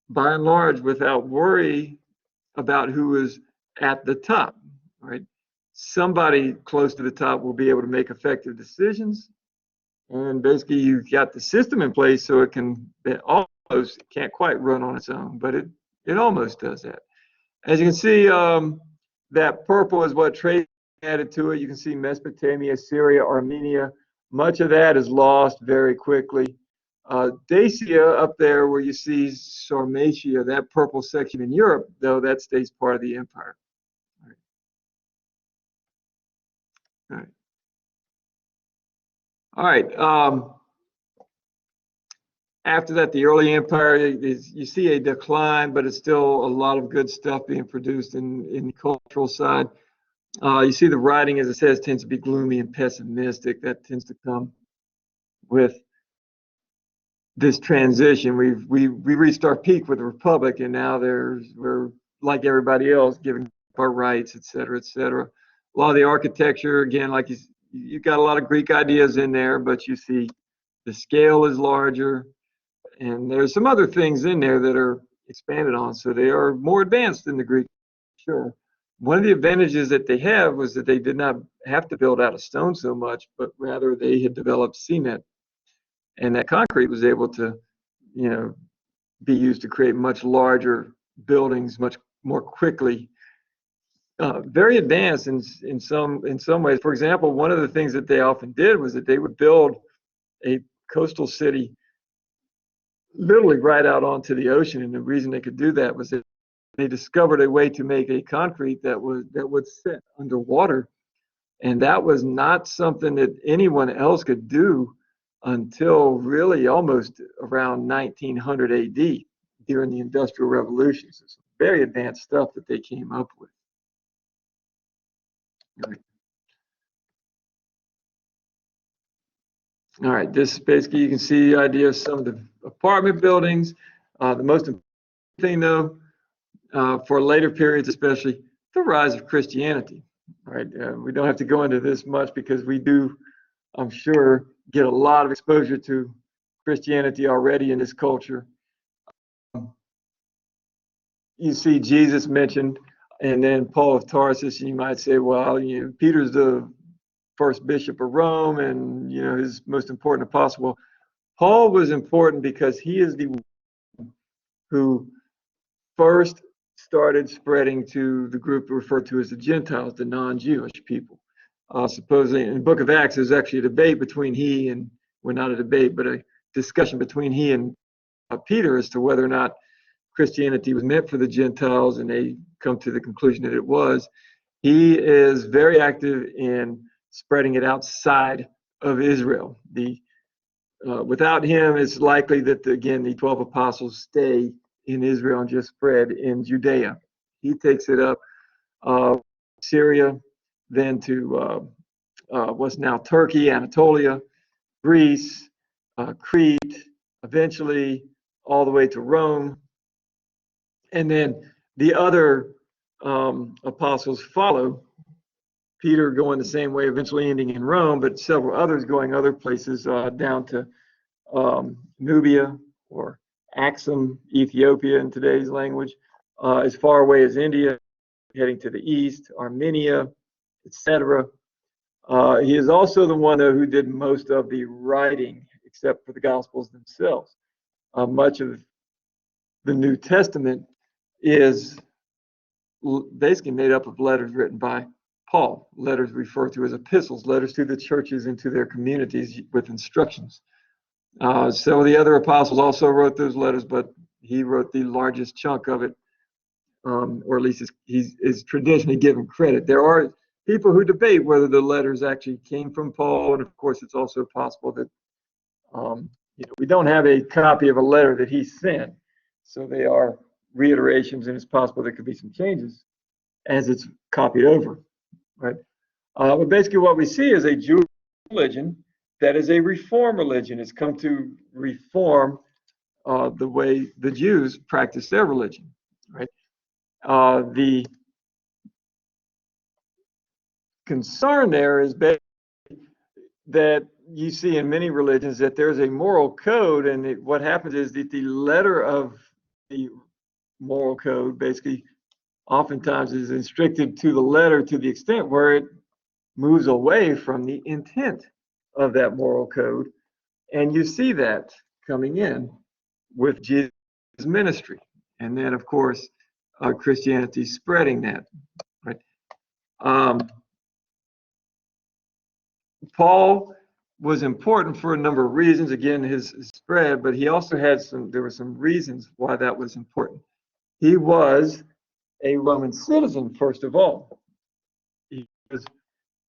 [SPEAKER 1] by and large without worry about who is at the top, right? Somebody close to the top will be able to make effective decisions. And basically, you've got the system in place so it almost can't quite run on its own, but it almost does that. As you can see, that purple is what Trajan added to it. You can see Mesopotamia, Syria, Armenia. Much of that is lost very quickly. Dacia up there where you see Sarmatia, that purple section in Europe, though, that stays part of the empire. All right. After that, the early empire, you see a decline, but it's still a lot of good stuff being produced in the cultural side. You see the writing, as it says, tends to be gloomy and pessimistic. That tends to come with this transition. We reached our peak with the Republic, and now we're like everybody else, giving up our rights, et cetera, et cetera. A lot of the architecture, again, like you got a lot of Greek ideas in there, but you see the scale is larger, and there's some other things in there that are expanded on, so they are more advanced than the Greek, sure. One of the advantages that they have was that they did not have to build out of stone so much, but rather they had developed cement, and that concrete was able to, be used to create much larger buildings much more quickly. Very advanced in some ways. For example, one of the things that they often did was that they would build a coastal city literally right out onto the ocean, and the reason they could do that was that they discovered a way to make a concrete that would sit underwater, and that was not something that anyone else could do until really almost around 1900 AD during the Industrial Revolution. So it's very advanced stuff that they came up with. All right, this basically, you can see the idea of some of the apartment buildings. The most important thing, though, for later periods especially, the rise of Christianity. Right? We don't have to go into this much because we do, I'm sure, get a lot of exposure to Christianity already in this culture. You see Jesus mentioned, and then Paul of Tarsus, and you might say, well, Peter's the first bishop of Rome, and his most important apostle. Well, Paul was important because he is the one who first started spreading to the group referred to as the Gentiles, the non-Jewish people. Supposedly in the book of Acts, there's actually a debate between not a debate, but a discussion between he and Peter as to whether or not Christianity was meant for the Gentiles, and they come to the conclusion that it was. He is very active in spreading it outside of Israel. Without him, it's likely that, again, the 12 apostles stay in Israel and just spread in Judea. He takes it up Syria, then to what's now Turkey, Anatolia, Greece, Crete, eventually all the way to Rome. And then the other apostles follow, Peter going the same way, eventually ending in Rome, but several others going other places down to Nubia or Axum, Ethiopia in today's language, as far away as India, heading to the east, Armenia, etc. He is also the one, though, who did most of the writing, except for the Gospels themselves. Much of the New Testament is basically made up of letters written by Paul, letters referred to as epistles, letters to the churches and to their communities with instructions. So the other apostles also wrote those letters, but he wrote the largest chunk of it, or at least he is traditionally given credit. There are people who debate whether the letters actually came from Paul, and of course, it's also possible that we don't have a copy of a letter that he sent, so they are reiterations, and it's possible there could be some changes as it's copied over, right? But basically, what we see is a Jewish religion that is a reform religion. It's come to reform the way the Jews practice their religion, right? The concern there is that you see in many religions that there's a moral code, and what happens is that the letter of the moral code basically oftentimes is restricted to the letter to the extent where it moves away from the intent of that moral code. And you see that coming in with Jesus' ministry. And then, of course, Christianity spreading that. Right? Paul was important for a number of reasons. Again, his spread, but he also had there were some reasons why that was important. He was a Roman citizen, first of all. He was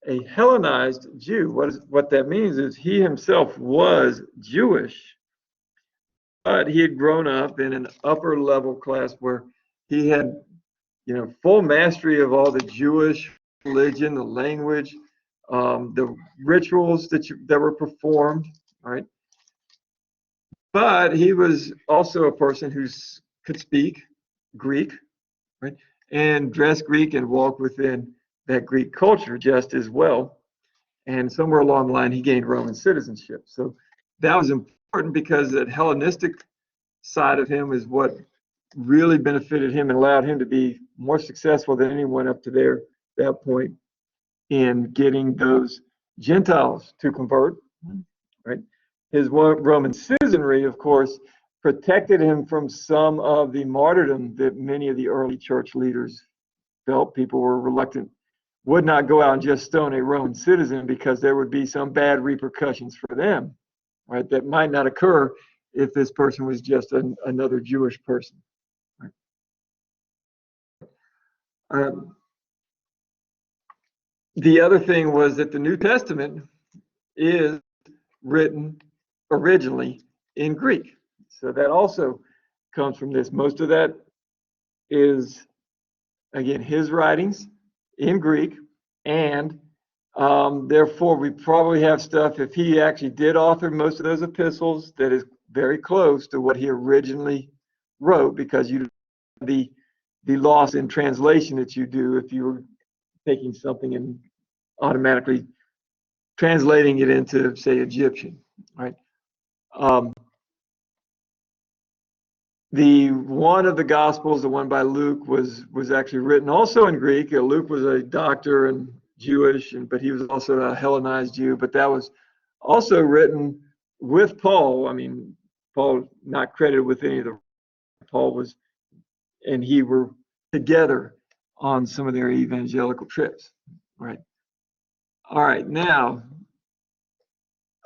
[SPEAKER 1] a Hellenized Jew. What that means is he himself was Jewish, but he had grown up in an upper level class where he had, full mastery of all the Jewish religion, the language, the rituals that were performed, right? But he was also a person who could speak Greek, right? And dress Greek and walk within that Greek culture just as well. And somewhere along the line, he gained Roman citizenship. So that was important because that Hellenistic side of him is what really benefited him and allowed him to be more successful than anyone up to that point in getting those Gentiles to convert, right? His Roman citizenry, of course, protected him from some of the martyrdom that many of the early church leaders felt. People were reluctant, would not go out and just stone a Roman citizen because there would be some bad repercussions for them, right? That might not occur if this person was just another Jewish person. Right? The other thing was that the New Testament is written originally in Greek. So that also comes from this. Most of that is, again, his writings in Greek, and therefore we probably have stuff, if he actually did author most of those epistles, that is very close to what he originally wrote, because you the loss in translation that you do if you were taking something and automatically translating it into, say, Egyptian, right? The one of the Gospels, the one by Luke, was actually written also in Greek. Luke was a doctor and Jewish, but he was also a Hellenized Jew. But that was also written with Paul. I mean, Paul not credited with any of the. Paul was, and he were together on some of their evangelical trips, right? All right, now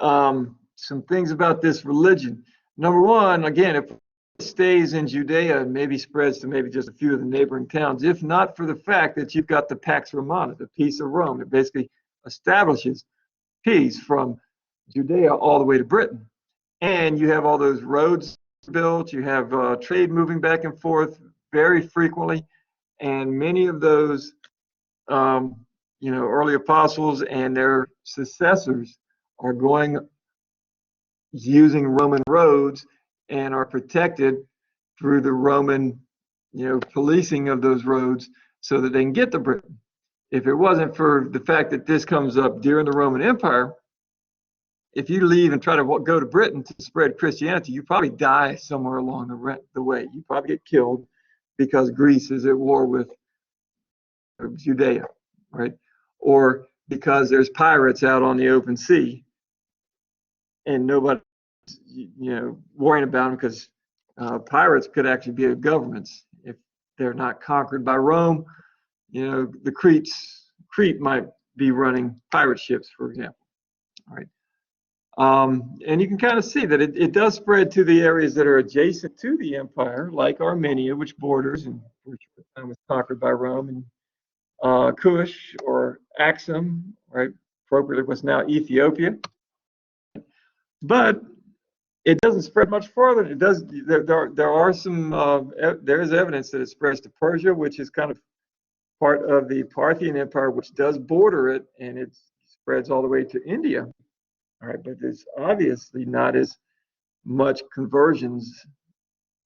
[SPEAKER 1] some things about this religion. Number one, again, if stays in Judea and maybe spreads to maybe just a few of the neighboring towns, if not for the fact that you've got the Pax Romana, the peace of Rome. It basically establishes peace from Judea all the way to Britain. And you have all those roads built, you have trade moving back and forth very frequently, and many of those early apostles and their successors are going using Roman roads and are protected through the Roman, policing of those roads so that they can get to Britain. If it wasn't for the fact that this comes up during the Roman Empire, if you leave and try to go to Britain to spread Christianity, you probably die somewhere along the way. You probably get killed because Greece is at war with Judea, right? Or because there's pirates out on the open sea and nobody worrying about them, because pirates could actually be governments if they're not conquered by Rome. The Crete might be running pirate ships, for example. All right. And you can kind of see that it does spread to the areas that are adjacent to the empire, like Armenia, which borders and which was conquered by Rome, and Kush or Axum, right? Appropriately, what's now Ethiopia. But it doesn't spread much farther. It does. There are some. There is evidence that it spreads to Persia, which is kind of part of the Parthian Empire, which does border it, and it spreads all the way to India. All right, but there's obviously not as much conversions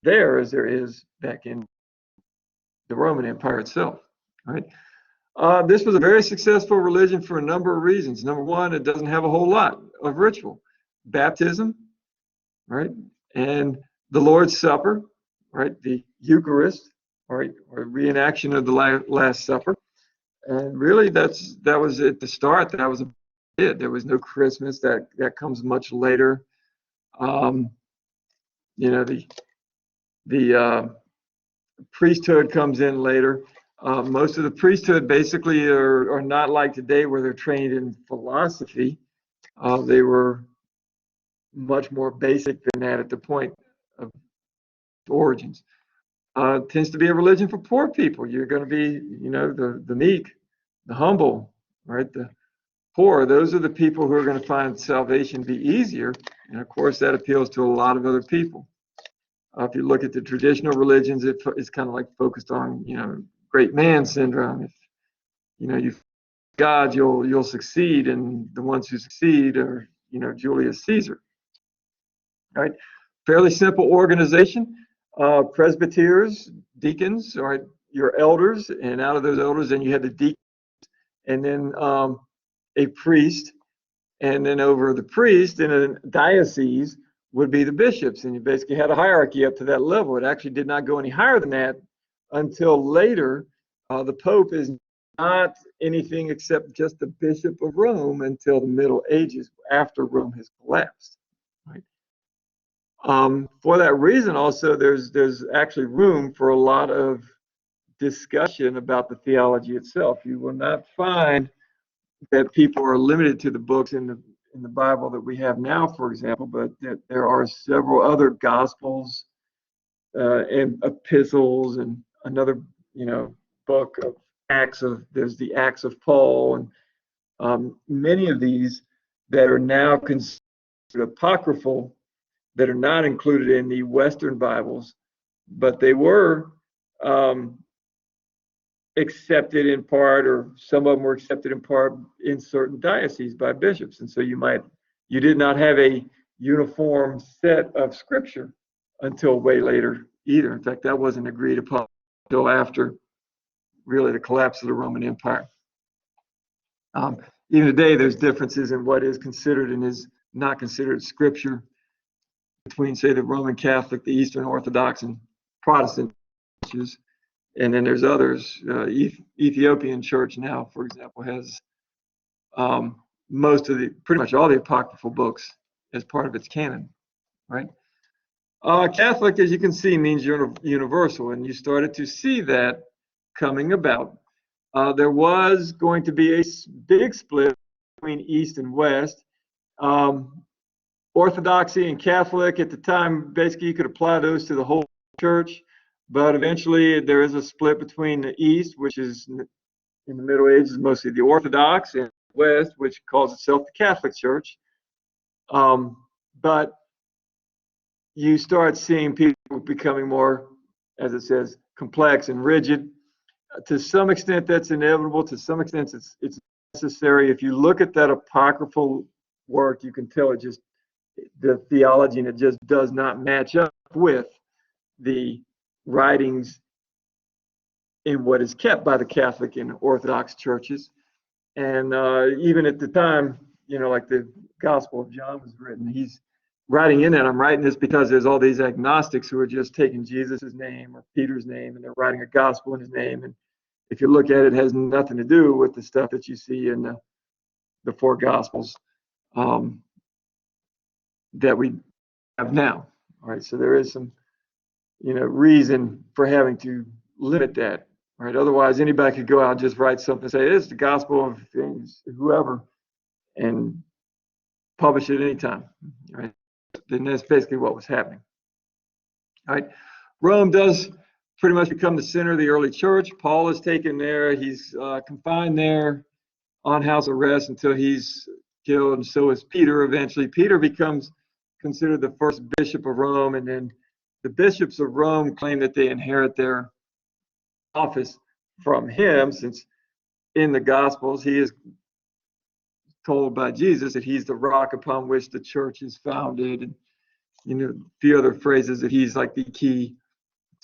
[SPEAKER 1] there as there is back in the Roman Empire itself. All right. This was a very successful religion for a number of reasons. Number one, it doesn't have a whole lot of ritual. Baptism, right, and the Lord's Supper, right, the Eucharist, right, or reenaction of the Last Supper, and really that was at the start. That was it. There was no Christmas. That comes much later. You know, the priesthood comes in later. Most of the priesthood basically are not like today, where they're trained in philosophy. They were much more basic than that at the point of origins. Tends to be a religion for poor people. You're going to be, you know, the meek, the humble, right? The poor. Those are the people who are going to find salvation be easier. And of course, that appeals to a lot of other people. If you look at the traditional religions, it's kind of like focused on, you know, great man syndrome. If, you know, you God, you'll succeed, and the ones who succeed are, you know, Julius Caesar. Right, fairly simple organization. Presbyters, deacons, all right, your elders, and out of those elders, then you had the deacons, and then a priest, and then over the priest in a diocese would be the bishops, and you basically had a hierarchy up to that level. It actually did not go any higher than that until later. The Pope is not anything except just the Bishop of Rome until the Middle Ages, after Rome has collapsed. Right. For that reason, also, there's actually room for a lot of discussion about the theology itself. You will not find that people are limited to the books in the Bible that we have now, for example, but that there are several other Gospels and epistles, and another, you know, book of Acts there's the Acts of Paul, and many of these that are now considered apocryphal, that are not included in the Western Bibles, but they were accepted in part, or some of them were accepted in part in certain dioceses by bishops. And so you did not have a uniform set of scripture until way later either. In fact, that wasn't agreed upon until after really the collapse of the Roman Empire. Even today, there's differences in what is considered and is not considered scripture between, say, the Roman Catholic, the Eastern Orthodox, and Protestant churches. And then there's others. Ethiopian church now, for example, has pretty much all the apocryphal books as part of its canon, right? Catholic, as you can see, means universal, and you started to see that coming about. There was going to be a big split between East and West. Orthodoxy and Catholic at the time, basically you could apply those to the whole church, but eventually there is a split between the East, which is in the Middle Ages mostly the Orthodox, and West, which calls itself the Catholic Church. But you start seeing people becoming more, as it says, complex and rigid. To some extent, that's inevitable. To some extent, it's necessary. If you look at that apocryphal work, you can tell the theology, and it just does not match up with the writings in what is kept by the Catholic and Orthodox churches. And even at the time, you know, like the Gospel of John was written, he's writing in that, I'm writing this because there's all these agnostics who are just taking Jesus's name or Peter's name, and they're writing a gospel in his name. And if you look at it, it has nothing to do with the stuff that you see in the four Gospels that we have now. All right, so there is some, you know, reason for having to limit that. Right, otherwise anybody could go out and just write something and say it's the gospel of things, whoever, and publish it anytime, right? And that's basically what was happening. All right, Rome does pretty much become the center of the early church. Paul is taken there. He's confined there on house arrest until he's killed, and so is Peter eventually. Peter becomes considered the first bishop of Rome, and then the bishops of Rome claim that they inherit their office from him, since in the Gospels he is told by Jesus that he's the rock upon which the church is founded, and a few other phrases that he's like the key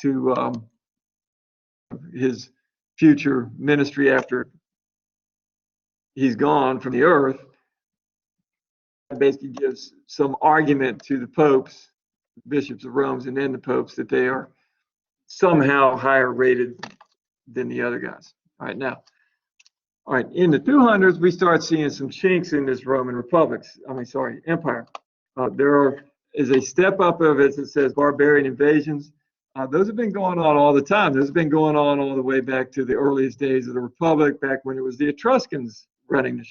[SPEAKER 1] to his future ministry after he's gone from the earth. That basically gives some argument to the popes, bishops of Rome, and then the popes, that they are somehow higher rated than the other guys. All right, now, all right, in the 200s, we start seeing some chinks in this Roman empire. There is a step up of it that says barbarian invasions. Those have been going on all the time. Those have been going on all the way back to the earliest days of the Republic, back when it was the Etruscans running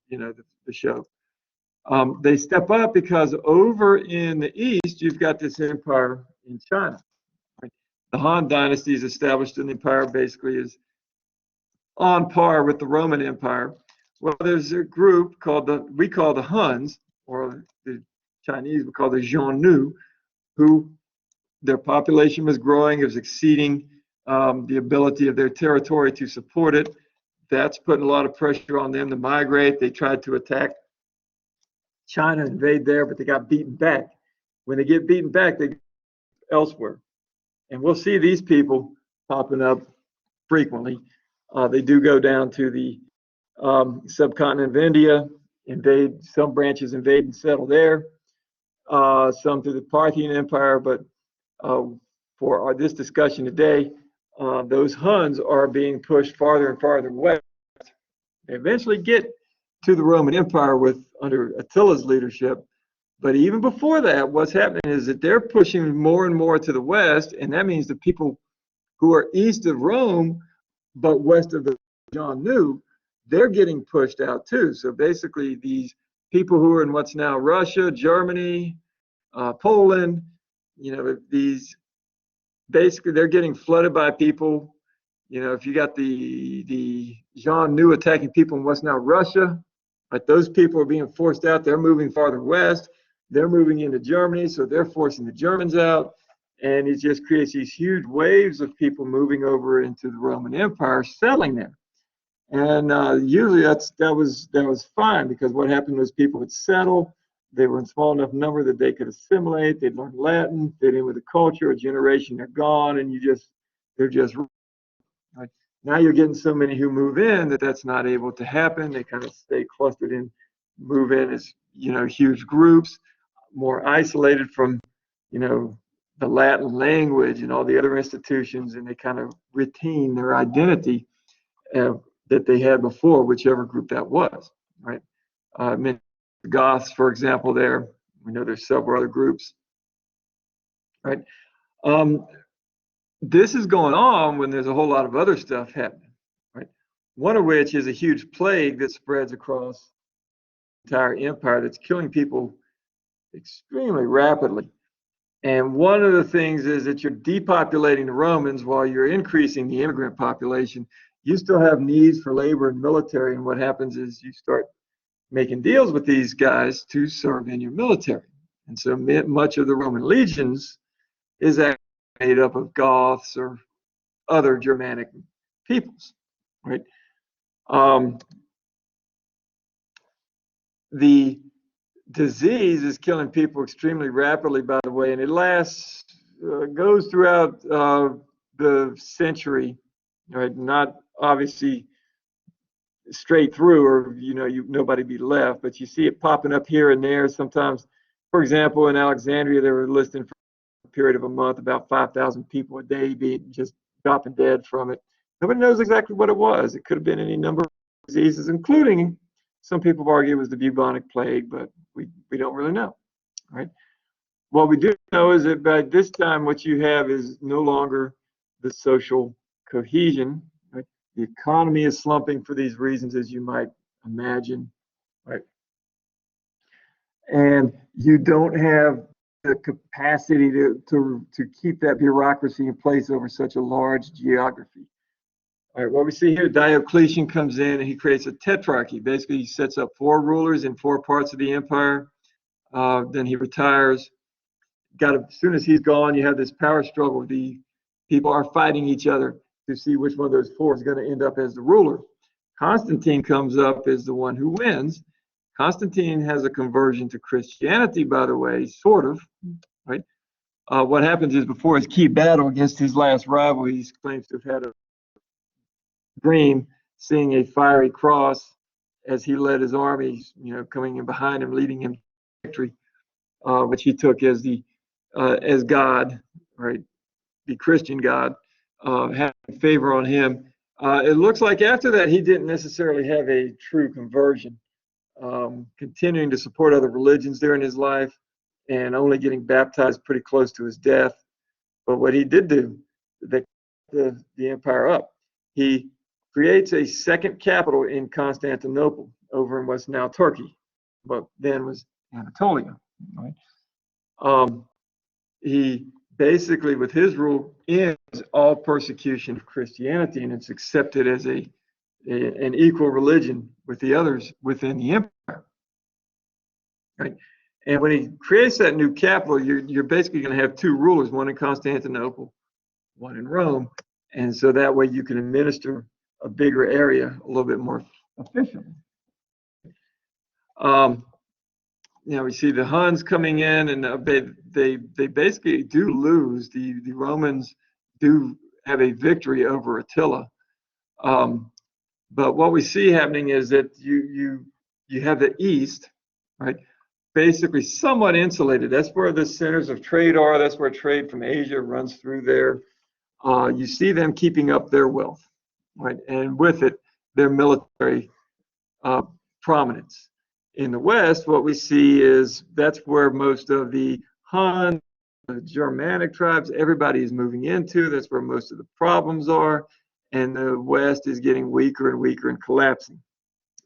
[SPEAKER 1] the show. They step up because over in the east, you've got this empire in China. Right? The Han dynasty is established in the empire, basically is on par with the Roman Empire. Well, there's a group we call the Huns, or the Chinese we call the Xiongnu, who their population was growing, it was exceeding the ability of their territory to support it. That's putting a lot of pressure on them to migrate. They tried to attack China, invade there, but they got beaten back. When they get beaten back, they go elsewhere. And we'll see these people popping up frequently. They do go down to the subcontinent of India, some branches invade and settle there, some through the Parthian Empire, but for this discussion today, those Huns are being pushed farther and farther west. They eventually get to the Roman Empire under Attila's leadership, but even before that, what's happening is that they're pushing more and more to the west, and that means the people who are east of Rome but west of the Xiongnu, they're getting pushed out too. So basically, these people who are in what's now Russia, Germany, Poland, these basically they're getting flooded by people. If you got the Xiongnu attacking people in what's now Russia, but those people are being forced out. They're moving farther west. They're moving into Germany, so they're forcing the Germans out. And it just creates these huge waves of people moving over into the Roman Empire, settling there. And usually that was fine, because what happened was people would settle. They were in small enough number that they could assimilate. They'd learn Latin, fit in with the culture. A generation, they're gone, and they're just right. Now you're getting so many who move in that's not able to happen. They kind of stay clustered in, move in as huge groups, more isolated from the Latin language and all the other institutions, and they kind of retain their identity that they had before, whichever group that was, right? I mean, the Goths, for example, there. We know there's several other groups, right? This is going on when there's a whole lot of other stuff happening, right? One of which is a huge plague that spreads across the entire empire that's killing people extremely rapidly. And one of the things is that you're depopulating the Romans while you're increasing the immigrant population. You still have needs for labor and military, and what happens is you start making deals with these guys to serve in your military. And so much of the Roman legions is actually made up of Goths or other Germanic peoples, right? The disease is killing people extremely rapidly, by the way, and it goes throughout the century, right? Not obviously straight through, or nobody be left, but you see it popping up here and there. Sometimes, for example, in Alexandria, they were listing for a period of a month about 5,000 people a day being just dropping dead from it. Nobody knows exactly what it was. It could have been any number of diseases, including, some people have argued it was the bubonic plague, but we don't really know, right? What we do know is that by this time, what you have is no longer the social cohesion, right? The economy is slumping for these reasons, as you might imagine, right? and you don't have the capacity to keep that bureaucracy in place over such a large geography. All right, what we see here, Diocletian comes in and he creates a tetrarchy. Basically, he sets up 4 rulers in 4 parts of the empire. Then he retires. As soon as he's gone, you have this power struggle. The people are fighting each other to see which one of those 4 is going to end up as the ruler. Constantine comes up as the one who wins. Constantine has a conversion to Christianity, by the way, sort of, right? What happens is before his key battle against his last rival, he claims to have had a dream seeing a fiery cross as he led his armies, coming in behind him, leading him to victory, which he took as as God, right? The Christian God, having favor on him. It looks like after that, he didn't necessarily have a true conversion, continuing to support other religions during his life and only getting baptized pretty close to his death. But what he did do, that the empire up, he creates a second capital in Constantinople over in what's now Turkey, but then was Anatolia. Right? He basically, with his rule, ends all persecution of Christianity, and it's accepted as an equal religion with the others within the empire. Right? And when he creates that new capital, you're basically going to have 2 rulers, one in Constantinople, one in Rome, and so that way you can administer a bigger area a little bit more efficiently. We see the Huns coming in, and they basically do lose. The Romans do have a victory over Attila, but what we see happening is that you have the East, right? Basically somewhat insulated. That's where the centers of trade are. That's where trade from Asia runs through there. You see them keeping up their wealth, right? And with it, their military prominence. In the West, what we see is that's where most of the Hun, the Germanic tribes, everybody is moving into. That's where most of the problems are. And the West is getting weaker and weaker and collapsing,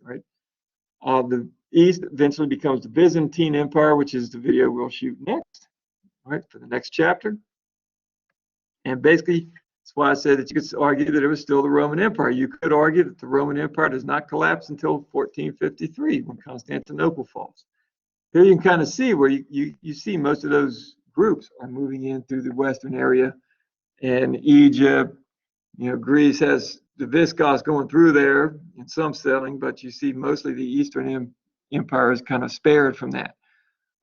[SPEAKER 1] right? The East eventually becomes the Byzantine Empire, which is the video we'll shoot next, right, for the next chapter. And basically, that's why I said that you could argue that it was still the Roman Empire. You could argue that the Roman Empire does not collapse until 1453 when Constantinople falls. Here you can kind of see where you see most of those groups are moving in through the Western area. And Egypt, Greece has the Visigoths going through there in some selling, but you see mostly the Eastern Empire is kind of spared from that.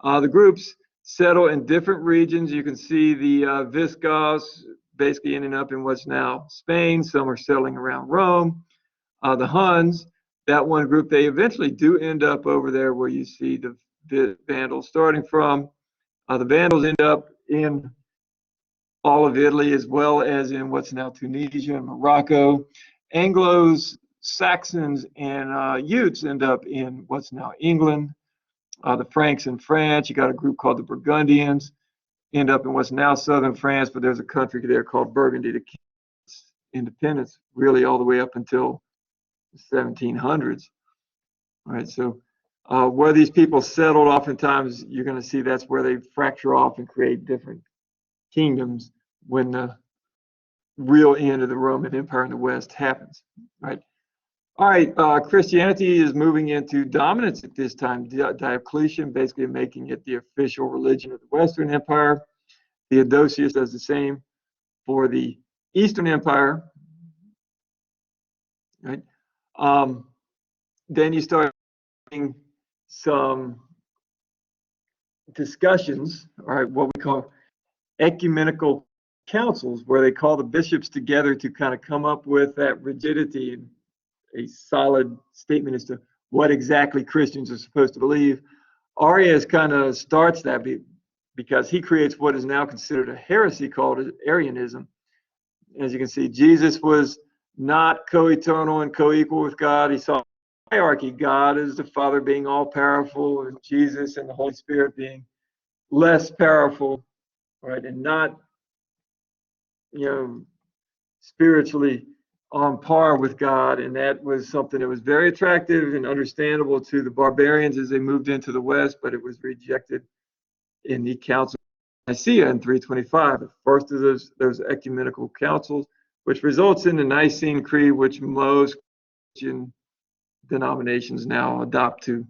[SPEAKER 1] The groups settle in different regions. You can see the Visigoths basically ending up in what's now Spain. Some are settling around Rome. The Huns, that one group, they eventually do end up over there where you see the Vandals starting from. The Vandals end up in all of Italy as well as in what's now Tunisia and Morocco. Anglos, Saxons, and Utes end up in what's now England. The Franks in France, you got a group called the Burgundians, end up in what's now southern France, but there's a country there called Burgundy that keeps independence really all the way up until the 1700s. All right, so where these people settled, oftentimes you're going to see that's where they fracture off and create different kingdoms when the real end of the Roman Empire in the West happens. Right. All right, Christianity is moving into dominance at this time. Diocletian basically making it the official religion of the Western Empire. Theodosius does the same for the Eastern Empire. Right. Then you start having some discussions, all right, what we call ecumenical councils, where they call the bishops together to kind of come up with that rigidity and a solid statement as to what exactly Christians are supposed to believe. Arius kind of starts that because he creates what is now considered a heresy called Arianism. As you can see, Jesus was not co-eternal and co-equal with God. He saw hierarchy. God is the Father being all-powerful, and Jesus and the Holy Spirit being less powerful, right, and not, spiritually on par with God, and that was something that was very attractive and understandable to the barbarians as they moved into the West, but it was rejected in the Council of Nicaea in 325, the first of those ecumenical councils, which results in the Nicene Creed, which most Christian denominations now adopt to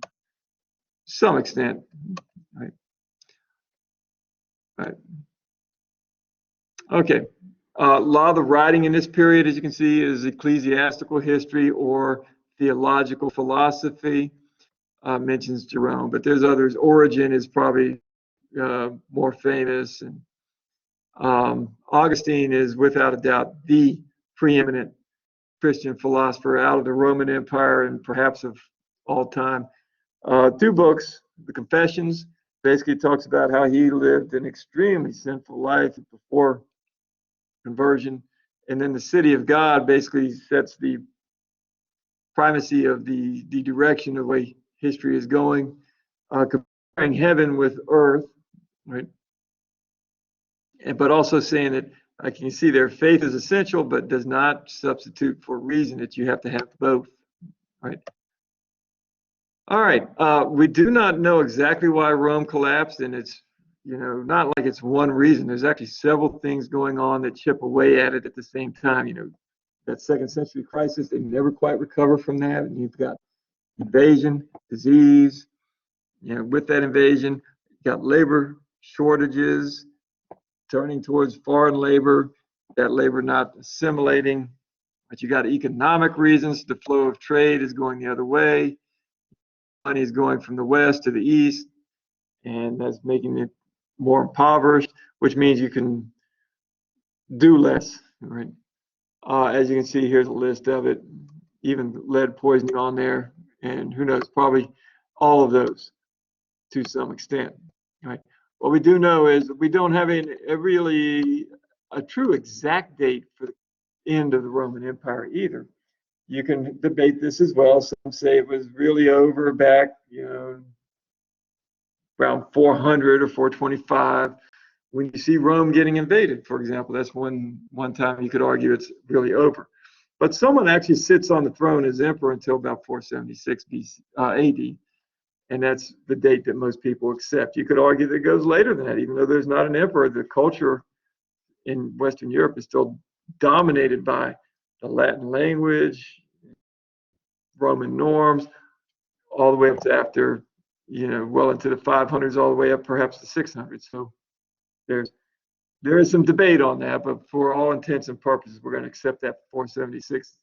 [SPEAKER 1] some extent. Right. Right. Okay. A lot of the writing in this period, as you can see, is ecclesiastical history or theological philosophy. Mentions Jerome, but there's others. Origen is probably more famous, and Augustine is without a doubt the preeminent Christian philosopher out of the Roman Empire and perhaps of all time. 2 books, the Confessions, basically talks about how he lived an extremely sinful life before conversion, and then the City of God basically sets the primacy of the direction of the way history is going, comparing heaven with earth, right? But also saying that, like you see there, faith is essential, but does not substitute for reason, that you have to have both, right? All right, we do not know exactly why Rome collapsed, and it's, not like it's one reason. There's actually several things going on that chip away at it at the same time. That 2nd century crisis, they never quite recover from that, and you've got invasion, disease. With that invasion, you've got labor shortages, turning towards foreign labor, that labor not assimilating, but you got economic reasons. The flow of trade is going the other way. Money is going from the west to the east, and that's making it more impoverished, which means you can do less, right? As you can see, here's a list of it, even lead poisoning on there, and who knows, probably all of those to some extent, right? What we do know is we don't have really a true exact date for the end of the Roman Empire either. You can debate this as well. Some say it was really over back, around 400 or 425, when you see Rome getting invaded, for example. That's one time you could argue it's really over. But someone actually sits on the throne as emperor until about 476 AD. And that's the date that most people accept. You could argue that it goes later than that, even though there's not an emperor. The culture in Western Europe is still dominated by the Latin language, Roman norms, all the way up to after, well into the 500s, all the way up perhaps the 600s. So there is some debate on that, but for all intents and purposes, we're going to accept that 476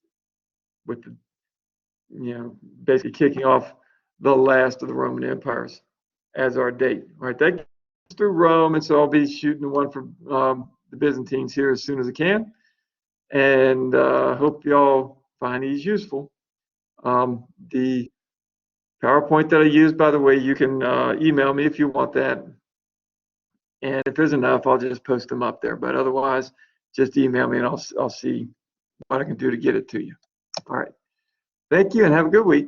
[SPEAKER 1] with the, basically kicking off the last of the Roman empires as our date. All right, that gets through Rome, and so I'll be shooting one for the Byzantines here as soon as I can, and hope y'all find these useful. The PowerPoint that I use, by the way, you can email me if you want that, and if there's enough, I'll just post them up there, but otherwise, just email me and I'll see what I can do to get it to you. All right, thank you and have a good week.